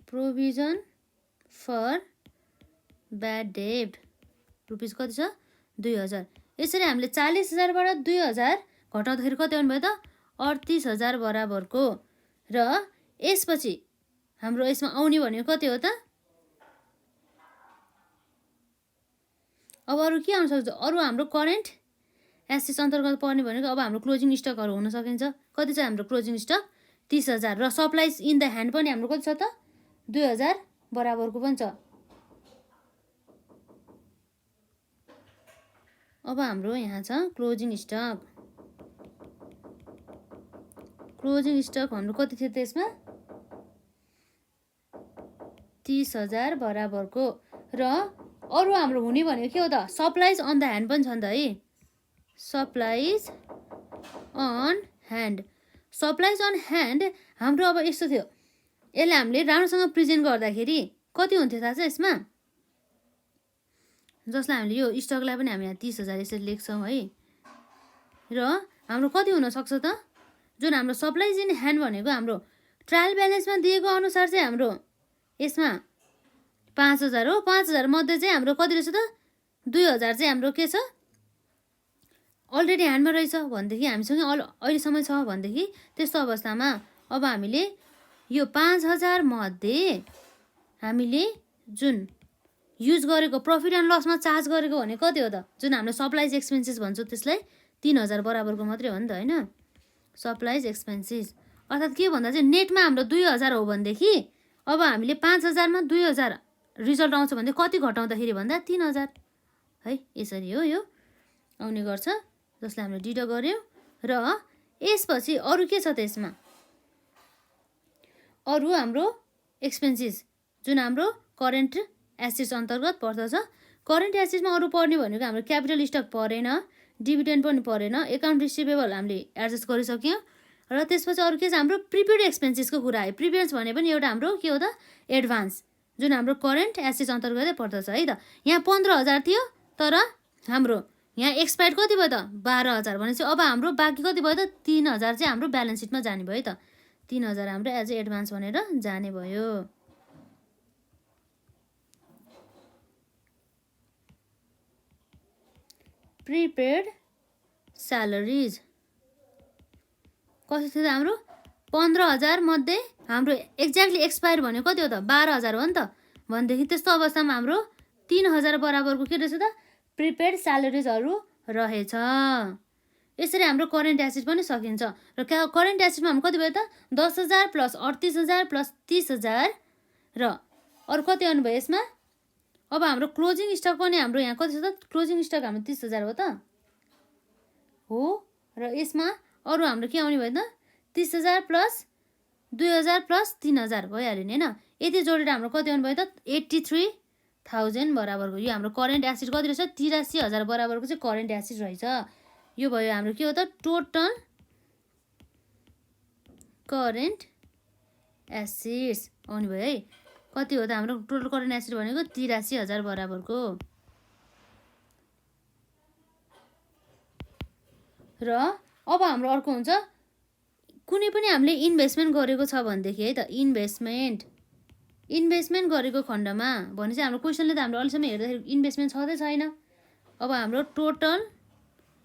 A: Provision for bad debt rupees कति छ 2,000। यसरी हामीले 40,000बाट 2,000 घटाउँदाखेरि कति आउनु भयो त 38,000 बराबरको। र यसपछि हाम्रो यसमा आउने भनेको कति हो त अब अरू के आउन सक्छ अरू हाम्रो करेन्ट एसेट्स अन्तर्गत पर्ने भनेको अब हाम्रो क्लोजिङ स्टकहरू हुन सकिन्छ। कति छ हाम्रो क्लोजिङ स्टक 30,000 र सप्लाइज इन द ह्यान्ड पनि हाम्रो कति छ त 2,000 बराबरको पनि छ। अब हाम्रो यहाँ छ क्लोजिङ स्टक हाम्रो कति थियो त्यसमा 30,000 बराबरको। र अरू हाम्रो हुने भनेको के हो त सप्लाइज अन द ह्यान्ड पनि छ नि त है। सप्लाइज अन ह्यान्ड हाम्रो अब यस्तो थियो यसलाई हामीले राम्रोसँग प्रेजेन्ट गर्दाखेरि कति हुन्थ्यो थाहा छ यसमा जसलाई हामीले यो स्टकलाई पनि हामी यहाँ 30,000 यसरी लेख्छौँ है। र हाम्रो कति हुनसक्छ त जुन हाम्रो सप्लाइज इन ह्यान्ड भनेको हाम्रो ट्रायल ब्यालेन्समा दिएको अनुसार चाहिँ हाम्रो यसमा 5,000 हो। 5,000 मध्ये चाहिँ हाम्रो कति रहेछ त 2,000 चाहिँ हाम्रो के छ अलरेडी ह्यान्डमा रहेछ भनेदेखि हामीसँग अहिलेसम्म छ भनेदेखि त्यस्तो अवस्थामा अब हामीले यो 5,000 मध्ये हामीले जुन युज गरेको प्रफिट एन्ड लसमा चार्ज गरेको भने कति हो त जुन हाम्रो सप्लाइज एक्सपेन्सेस भन्छौँ त्यसलाई 3,000 बराबरको मात्रै हो नि त होइन सप्लाइज एक्सपेन्सेस। अर्थात् के भन्दा चाहिँ नेटमा हाम्रो 2,000 हो भनेदेखि अब हामीले 5,000मा 2,000 रिजल्ट आउँछ भने कति घटाउँदाखेरि भन्दा 3,000 है। यसरी हो यो आउने गर्छ जसलाई हामीले डिडक्ट गर्यौँ। र यसपछि अरू के छ त यसमा अरू हाम्रो एक्सपेन्सेस जुन हाम्रो करेन्ट एसेट्स अन्तर्गत पर्दछ। करेन्ट एसेट्समा अरू पर्ने भनेको हाम्रो क्यापिटल स्टक परेन डिभिडेन्ड पनि परेन एकाउन्ट रिसिभेबल हामीले एडजस्ट गरिसक्यौँ। र त्यसपछि अरू के छ हाम्रो प्रिपेड एक्सपेन्सेसको कुरा आयो। प्रिपेड भने पनि एउटा हाम्रो के हो त एडभान्स जुन हाम्रो करेन्ट एसेट्स अन्तर्गतै पर्दछ है त। यहाँ 15,000 थियो तर हाम्रो यहाँ एक्सपायर कति भयो त 12,000 भनेपछि अब हाम्रो बाँकी कति भयो त 3,000 चाहिँ हाम्रो ब्यालेन्स सिटमा जाने भयो त 3,000 हाम्रो एज ए एडभान्स भनेर जाने भयो। प्रिपेड स्यालेरिज कति थियो त हाम्रो 15,000 मध्ये हाम्रो एक्ज्याक्टली एक्सपायर भनेको कति हो त 12,000 हो नि त भनेदेखि त्यस्तो अवस्थामा हाम्रो 3,000 बराबरको के रहेछ त प्रिपेड स्यालेरिजहरू रहेछ। यसरी हाम्रो करेन्ट एसेट पनि सकिन्छ। र करेन्ट एसेटमा हाम्रो कति भयो त 10,000 प्लस 38,000 प्लस 30,000 र अरू कति आउनुभयो यसमा। अब हाम्रो क्लोजिङ स्टक पनि हाम्रो यहाँ कति छ त, क्लोजिङ स्टक हाम्रो 30,000 हो त हो। र यसमा अरू हाम्रो के आउने भयो त 30,000 प्लस 2,000 प्लस 3,000 भइहाल्यो नि होइन। यति जोडेर हाम्रो कति आउनु भयो त 83,000 बराबरको। यो हाम्रो करेन्ट एसेट कति रहेछ 83,000 बराबरको चाहिँ करेन्ट एसेट रहेछ। यो भयो हाम्रो के हो त टोटल करेन्ट एसेट्स आउने भयो है। कति हो त हाम्रो टोटल करेन्ट एसेट भनेको 83,000 बराबरको। र अब हाम्रो अर्को हुन्छ कुनै पनि हामीले इन्भेस्टमेन्ट गरेको छ भनेदेखि है त इन्भेस्टमेन्ट गरेको खण्डमा भने चाहिँ हाम्रो क्वेसनले त हाम्रो अहिलेसम्म हेर्दाखेरि इन्भेस्टमेन्ट छँदै छैन। अब हाम्रो टोटल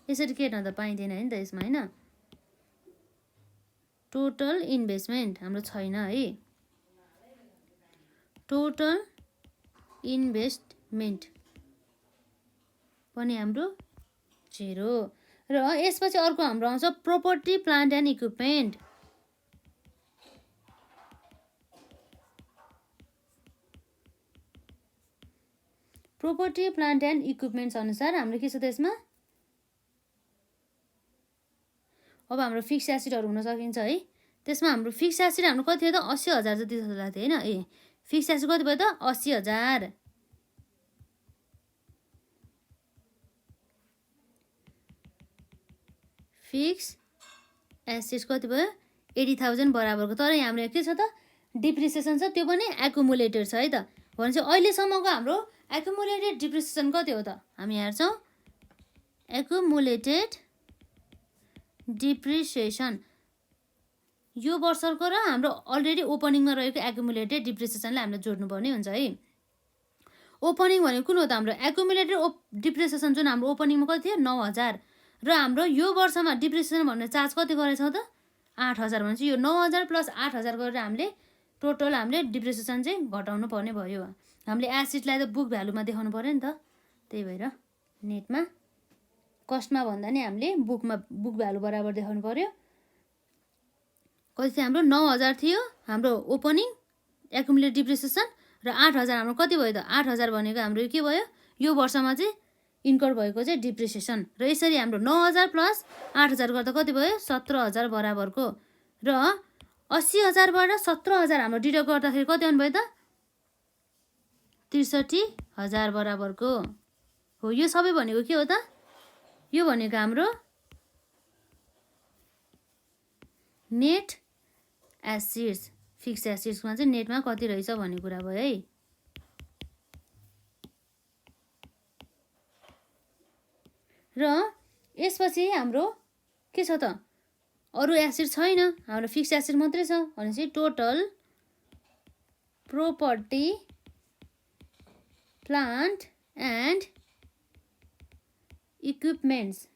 A: यसरी के हेर्न त पाइँदैन नि त यसमा होइन। टोटल इन्भेस्टमेन्ट हाम्रो छैन है। टोटल इन्भेस्टमेन्ट पनि हाम्रो 0। र यसपछि अर्को हाम्रो आउँछ property plant and equipment. Property plant and equipments अनुसार हाम्रो के छ त यसमा। अब हाम्रो फिक्स एसेटहरू हुन सकिन्छ है। त्यसमा हाम्रो फिक्स एसेट हाम्रो कति थियो त 80,000 जति जस्तो थियो होइन। ए फिक्स एसेट कति भयो त 80,000। फिक्स एसेट कति भयो 80,000 बराबरको। तर यहाँ हाम्रो के छ त डिप्रिसिएसन छ, त्यो पनि एकुमुलेटेड छ है त। भनेपछि अहिलेसम्मको हाम्रो एकुमुलेटेड डिप्रिसिएसन कति हो त हामी हेर्छौँ। एकुमुलेटेड डिप्रिसिएसन यो वर्षको र हाम्रो अलरेडी ओपनिङमा रहेको एकुमुलेटेड डिप्रिसिएसनलाई हामीले जोड्नुपर्ने हुन्छ है। ओपनिङ भनेको कुन हो त हाम्रो एकुमुलेटेड डिप्रिसिएसन जुन हाम्रो ओपनिङमा कति थियो 9,000 र हाम्रो यो वर्षमा डिप्रिसिएसन भन्ने चार्ज कति गरेछौँ त 8,000। भनेपछि यो 9,000 प्लस 8,000 गरेर हामीले टोटल हामीले डिप्रिसिएसन चाहिँ घटाउनु पर्ने भयो। हामीले एसेटलाई त बुक भ्यालुमा देखाउनु पर्यो नि त, त्यही भएर नेटमा कस्टमा भन्दा नि हामीले बुक भ्यालु बराबर देखाउनु पर्यो। कति थियो हाम्रो 9,000 थियो हाम्रो ओपनिङ एकुमुलेटेड डिप्रिसिएसन र 8,000 हाम्रो कति भयो त 8,000 भनेको हाम्रो के भयो यो वर्षमा चाहिँ इन्कर भएको चाहिँ डिप्रिसिएसन। र यसरी हाम्रो 9,000 प्लस 8,000 गर्दा कति भयो 17,000 बराबरको। र 80,000 बाट 17,000 हाम्रो डिडक्ट गर्दाखेरि कति आउनु भयो त 63,000 बराबरको हो। यो सबै भनेको के हो त यो भनेको हाम्रो नेट एसेट्स फिक्स एसेट्समा चाहिँ नेटमा कति रहेछ भन्ने कुरा भयो है। र यसपछि हाम्रो के छ त अरू एसेट छैन, हाम्रो फिक्स एसेट मात्रै छ भनेपछि total property plant and equipments.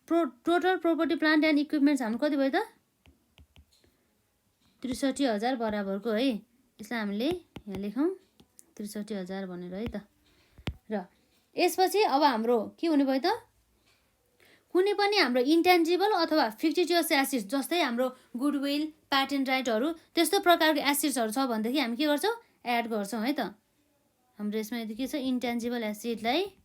A: Total property plant and equipments हाम्रो कति भयो त 63,000 बराबरको है। यसलाई हामीले यहाँ लेखौँ 63,000 भनेर है त। र यसपछि अब हाम्रो के हुने भयो त कुनै पनि हाम्रो इन्टेन्जिबल अथवा फिक्टिटियस एसेट्स जस्तै हाम्रो गुडविल प्याटेन्ट राइटहरू त्यस्तो प्रकारको एसेट्सहरू छ भनेदेखि हामी के गर्छौँ एड गर्छौँ है त। हाम्रो यसमा यदि के छ इन्टेन्जिबल एसेटलाई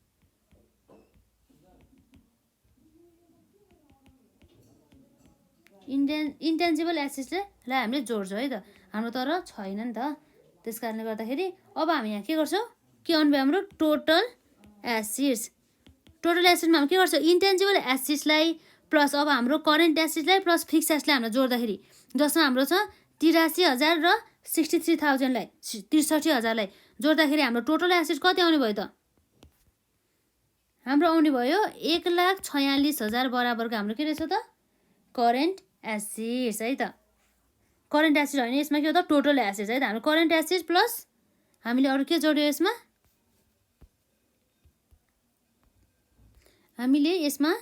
A: इन्टेन्जिबल एसेट्सलाई हामीले जोड्छौँ है त। हाम्रो तर छैन नि त, त्यस कारणले गर्दाखेरि अब हामी यहाँ के गर्छौँ के आउनु भयो हाम्रो टोटल एसेट्स। टोटल एसेटमा हामी के गर्छौँ इन्टेन्जिबल एसेट्सलाई प्लस अब हाम्रो करेन्ट एसेट्सलाई प्लस फिक्स एसेट्सलाई हाम्रो जोड्दाखेरि जसमा हाम्रो छ 83,000 र 63,000लाई 63,000लाई जोड्दाखेरि हाम्रो टोटल एसेट कति आउने भयो त हाम्रो आउने भयो 1,46,000 बराबरको हाम्रो के रहेछ त करेन्ट एसेट्स है त। करेन्ट एसेट होइन यसमा के हो त टोटल एसेट्स है त। हाम्रो करेन्ट एसेट्स प्लस हामीले अरू के जोड्यो यसमा हामीले यसमा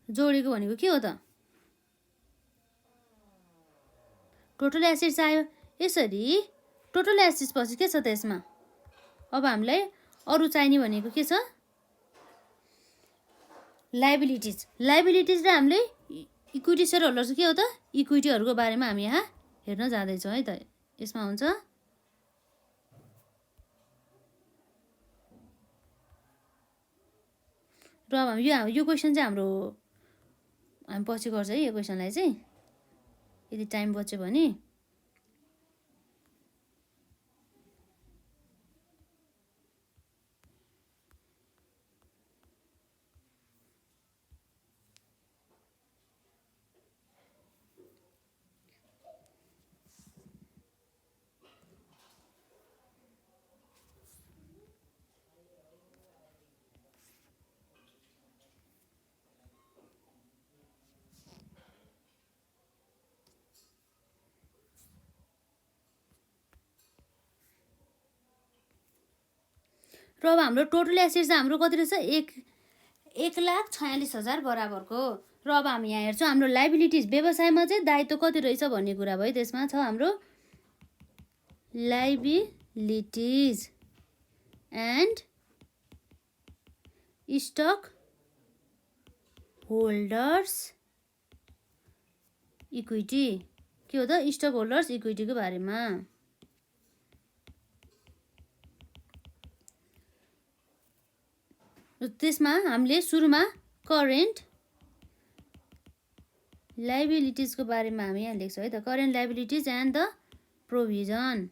A: जोडेको भनेको के हो त टोटल एसेट्स आयो। यसरी टोटल एसेट्स पछि के छ त यसमा अब हामीलाई अरू चाहिने भनेको के छ लाइबिलिटिज र हामीले इक्विटी सेयर होल्डर्स के हो त इक्विटीहरूको बारेमा हामी यहाँ हेर्न जाँदैछौँ है त। यसमा हुन्छ र अब हामी यो क्वेसन चाहिँ हाम्रो हामी पछि गर्छ है। यो क्वेसनलाई चाहिँ यदि टाइम बच्यो भने र अब हाम्रो टोटल एसेट्स हाम्रो कति रहेछ 1,46,000 बराबरको। र अब हामी यहाँ हेर्छौँ हाम्रो लाइबिलिटिज व्यवसायमा चाहिँ दायित्व कति रहेछ भन्ने कुरा भयो। त्यसमा छ हाम्रो liabilities and stock holders equity के हो त स्टक होल्डर्स इक्विटीको बारेमा। त्यसमा हामीले सुरुमा करेन्ट लाइबिलिटिजको बारेमा हामी यहाँ लेख्छौँ है त। Current liabilities and the provision,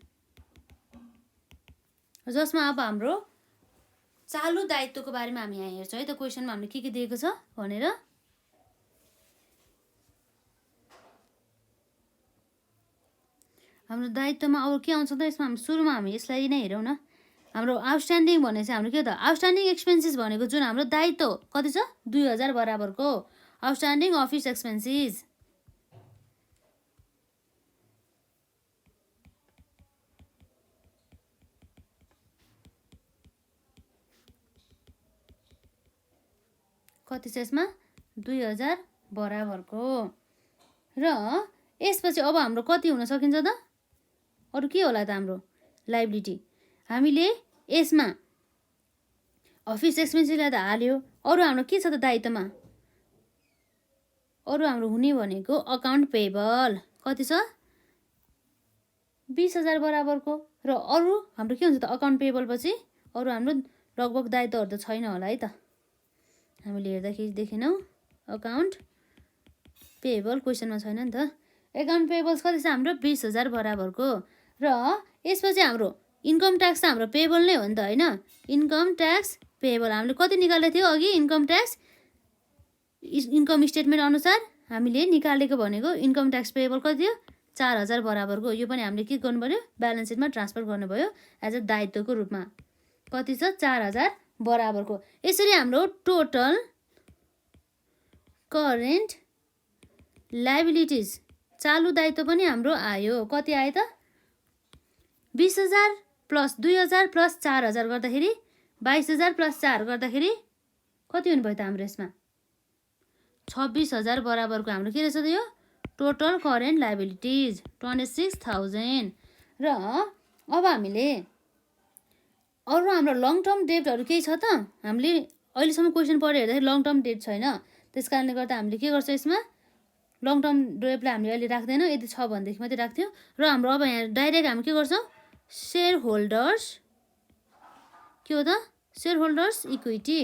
A: जसमा अब हाम्रो चालु दायित्वको बारेमा हामी यहाँ हेर्छौँ है त। क्वेसनमा हामीले के दिएको छ भनेर हाम्रो दायित्वमा अब के आउँछ त यसमा सुरुमा हामी यसलाई नै हेरौँ न। हाम्रो आउटस्ट्यान्डिङ भने चाहिँ हाम्रो के हो त आउटस्ट्यान्डिङ एक्सपेन्सेस भनेको जुन हाम्रो दायित्व कति छ 2,000 बराबरको आउटस्ट्यान्डिङ अफिस एक्सपेन्सेस। कति छ यसमा 2,000 बराबरको। र यसपछि अब हाम्रो कति हुन सकिन्छ त अरू के होला त हाम्रो लाइबिलिटी हामीले यसमा अफिस एक्सपेन्सेसलाई त हाल्यो। अरू हाम्रो के छ त दायित्वमा अरू हाम्रो हुने भनेको अकाउन्ट पेएबल कति छ 20,000 बराबरको। र अरू हाम्रो के हुन्छ त अकाउन्ट पेएबल पछि अरू हाम्रो लगभग दायित्वहरू त छैन होला है त। हामीले हेर्दाखेरि देखेनौँ अकाउन्ट पेएबल क्वेसनमा छैन नि त। अकाउन्ट पेएबल्स कति छ हाम्रो 20,000 बराबरको। र यसपछि हाम्रो इन्कम ट्याक्स त हाम्रो पेएबल नै हो नि त होइन। इन्कम ट्याक्स पेएबल हामीले कति निकालेको थियो अघि इन्कम ट्याक्स इन्कम स्टेटमेन्ट अनुसार हामीले निकालेको भनेको इन्कम ट्याक्स पेएबल कति थियो 4,000 बराबरको। यो पनि हामीले के गर्नु पर्यो ब्यालेन्स सिटमा ट्रान्सफर गर्नुभयो एज अ दायित्वको रूपमा कति छ 4,000 बराबरको। यसरी हाम्रो टोटल करेन्ट लाइबिलिटिज चालु दायित्व पनि हाम्रो आयो। कति आयो त 20,000 प्लस 2,000 प्लस 4,000 गर्दाखेरि 22,000 प्लस 4 गर्दाखेरि कति हुनुभयो त हाम्रो यसमा 26,000 बराबरको हाम्रो के रहेछ त यो टोटल करेन्ट लाइबिलिटिज 26,000। र अब हामीले अरू हाम्रो लङ टर्म डेटहरू केही छ त हामीले अहिलेसम्म क्वेसन पढेर हेर्दाखेरि लङ टर्म डेट छैन। त्यस कारणले गर्दा हामीले के गर्छ यसमा लङ टर्म डेटलाई हामीले अहिले राख्दैनौँ यदि छ भनेदेखि मात्रै राख्थ्यो। र हाम्रो अब यहाँ डाइरेक्ट हामी के गर्छौँ सेयर होल्डर्स के हो त share holders equity.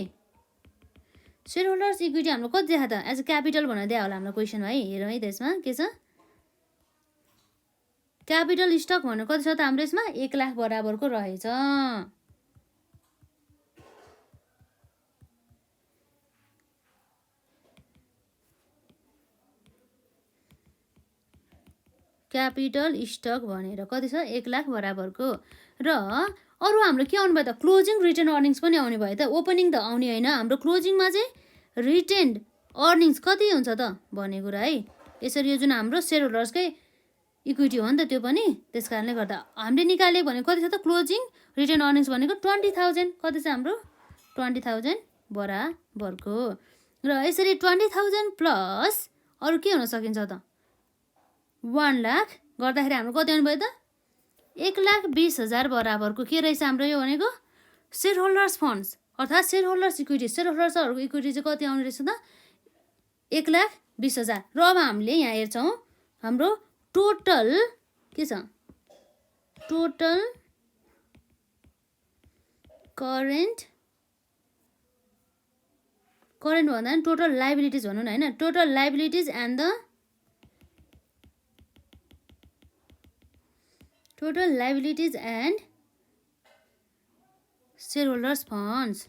A: Share holders equity हाम्रो कति देखा त एज अ क्यापिटल भनेर दिया होला हाम्रो क्वेसन है। हेरौँ है त्यसमा के छ क्यापिटल स्टक भनेर कति छ त हाम्रो यसमा 1,00,000 बराबरको रहेछ। क्यापिटल स्टक भनेर कति छ 1,00,000 बराबरको। र अरू हाम्रो के आउनु भयो त क्लोजिङ रिटेन अर्निङ्स पनि आउने भयो त। ओपनिङ त आउने होइन हाम्रो क्लोजिङमा चाहिँ रिटेन्ड अर्निङ्स कति हुन्छ त भन्ने कुरा है। यसरी यो जुन हाम्रो सेयर होल्डर्सकै इक्विटी हो नि त त्यो पनि। त्यस कारणले गर्दा हामीले निकालेको भनेको कति छ त क्लोजिङ रिटेन अर्निङ्स भनेको 20,000 कति छ हाम्रो 20,000 बराबरको। र यसरी 20,000 प्लस अरू के हुन सकिन्छ त 1,00,000 गर्दाखेरि हाम्रो कति आउनुभयो त 1,20,000 बराबरको के रहेछ हाम्रो यो भनेको सेयर होल्डर्स फन्ड्स अर्थात् सेयर होल्डर्सहरूको इक्विटी चाहिँ कति आउने रहेछ त 1,20,000। र अब हामीले यहाँ हेर्छौँ हाम्रो टोटल के छ, टोटल करेन्ट भन्दा नि टोटल लाइबिलिटिज भनौँ न होइन, total liabilities and the total liabilities and share holders funds,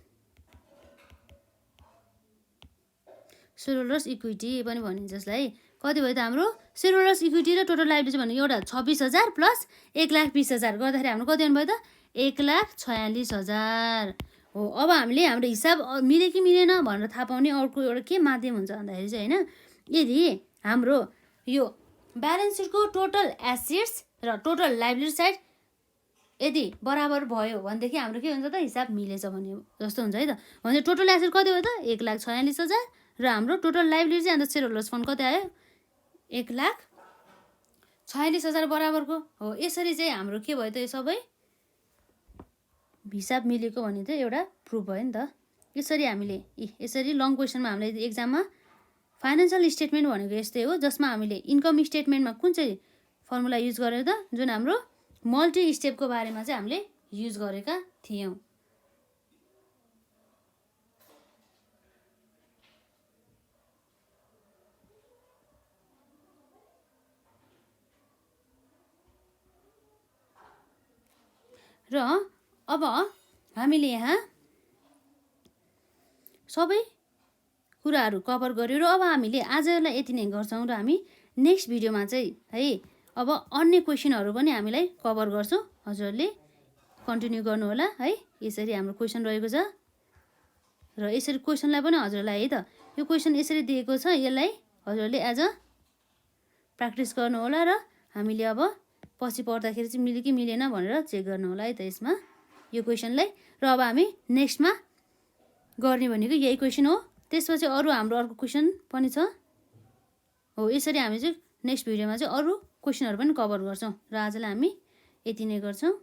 A: share holders equity पनि भनिन्छ यसलाई। कति भयो त हाम्रो सेयर होल्डर्स इक्विटी र टोटल लाइबिलिटी भनेको एउटा 26,000 प्लस 1,20,000 गर्दाखेरि हाम्रो कति आउनु भयो त 1,46,000 हो। अब हामीले हाम्रो हिसाब मिल्यो कि मिलेन भनेर थाहा पाउने अर्को एउटा के माध्यम हुन्छ भन्दाखेरि चाहिँ होइन, यदि हाम्रो यो ब्यालेन्स सिटको टोटल एसेट्स र टोटल लाइबिलिटी साइड यदि बराबर भयो भनेदेखि हाम्रो के हुन्छ त हिसाब मिलेछ भने जस्तो हुन्छ है त। भने टोटल एसेट कति भयो त 1,46,000 र हाम्रो total liability and share holders fund कति आयो 1,46,000 बराबरको हो। यसरी चाहिँ हाम्रो के भयो त यो सबै हिसाब मिलेको भन्ने चाहिँ एउटा प्रुफ भयो नि त। यसरी हामीले यसरी लङ क्वेसनमा हामीले एक्जाममा फाइनेन्सियल स्टेटमेन्ट भनेको यस्तै हो, जसमा हामीले इन्कम स्टेटमेन्टमा कुन चाहिँ फर्मुला युज गरेर त जुन हाम्रो मल्टी स्टेपको बारेमा चाहिँ हामीले युज गरेका थियौँ। र अब हामीले यहाँ सबै कुराहरू कभर गर्यो र अब हामीले आजलाई यति नै गर्छौँ र हामी नेक्स्ट भिडियोमा चाहिँ है अब अन्य क्वेसनहरू पनि हामीलाई कभर गर्छौँ। हजुरहरूले कन्टिन्यू गर्नु होला है। यसरी हाम्रो क्वेसन रहेको छ र यसरी क्वेसनलाई पनि हजुरलाई है त यो क्वेसन यसरी दिएको छ, यसलाई हजुरहरूले एज अ प्र्याक्टिस गर्नु होला र हामीले अब पछि पढ्दाखेरि चाहिँ मिल्यो कि मिलेन भनेर चेक गर्नु होला है त यसमा यो क्वेसनलाई। र अब हामी नेक्स्टमा गर्ने भनेको यही क्वेसन हो। त्यसपछि अरू हाम्रो अर्को क्वेसन पनि छ हो। यसरी हामी चाहिँ नेक्स्ट भिडियोमा चाहिँ अरू क्वेसनहरू पनि कभर गर्छौँ र आजलाई हामी यति नै गर्छौँ।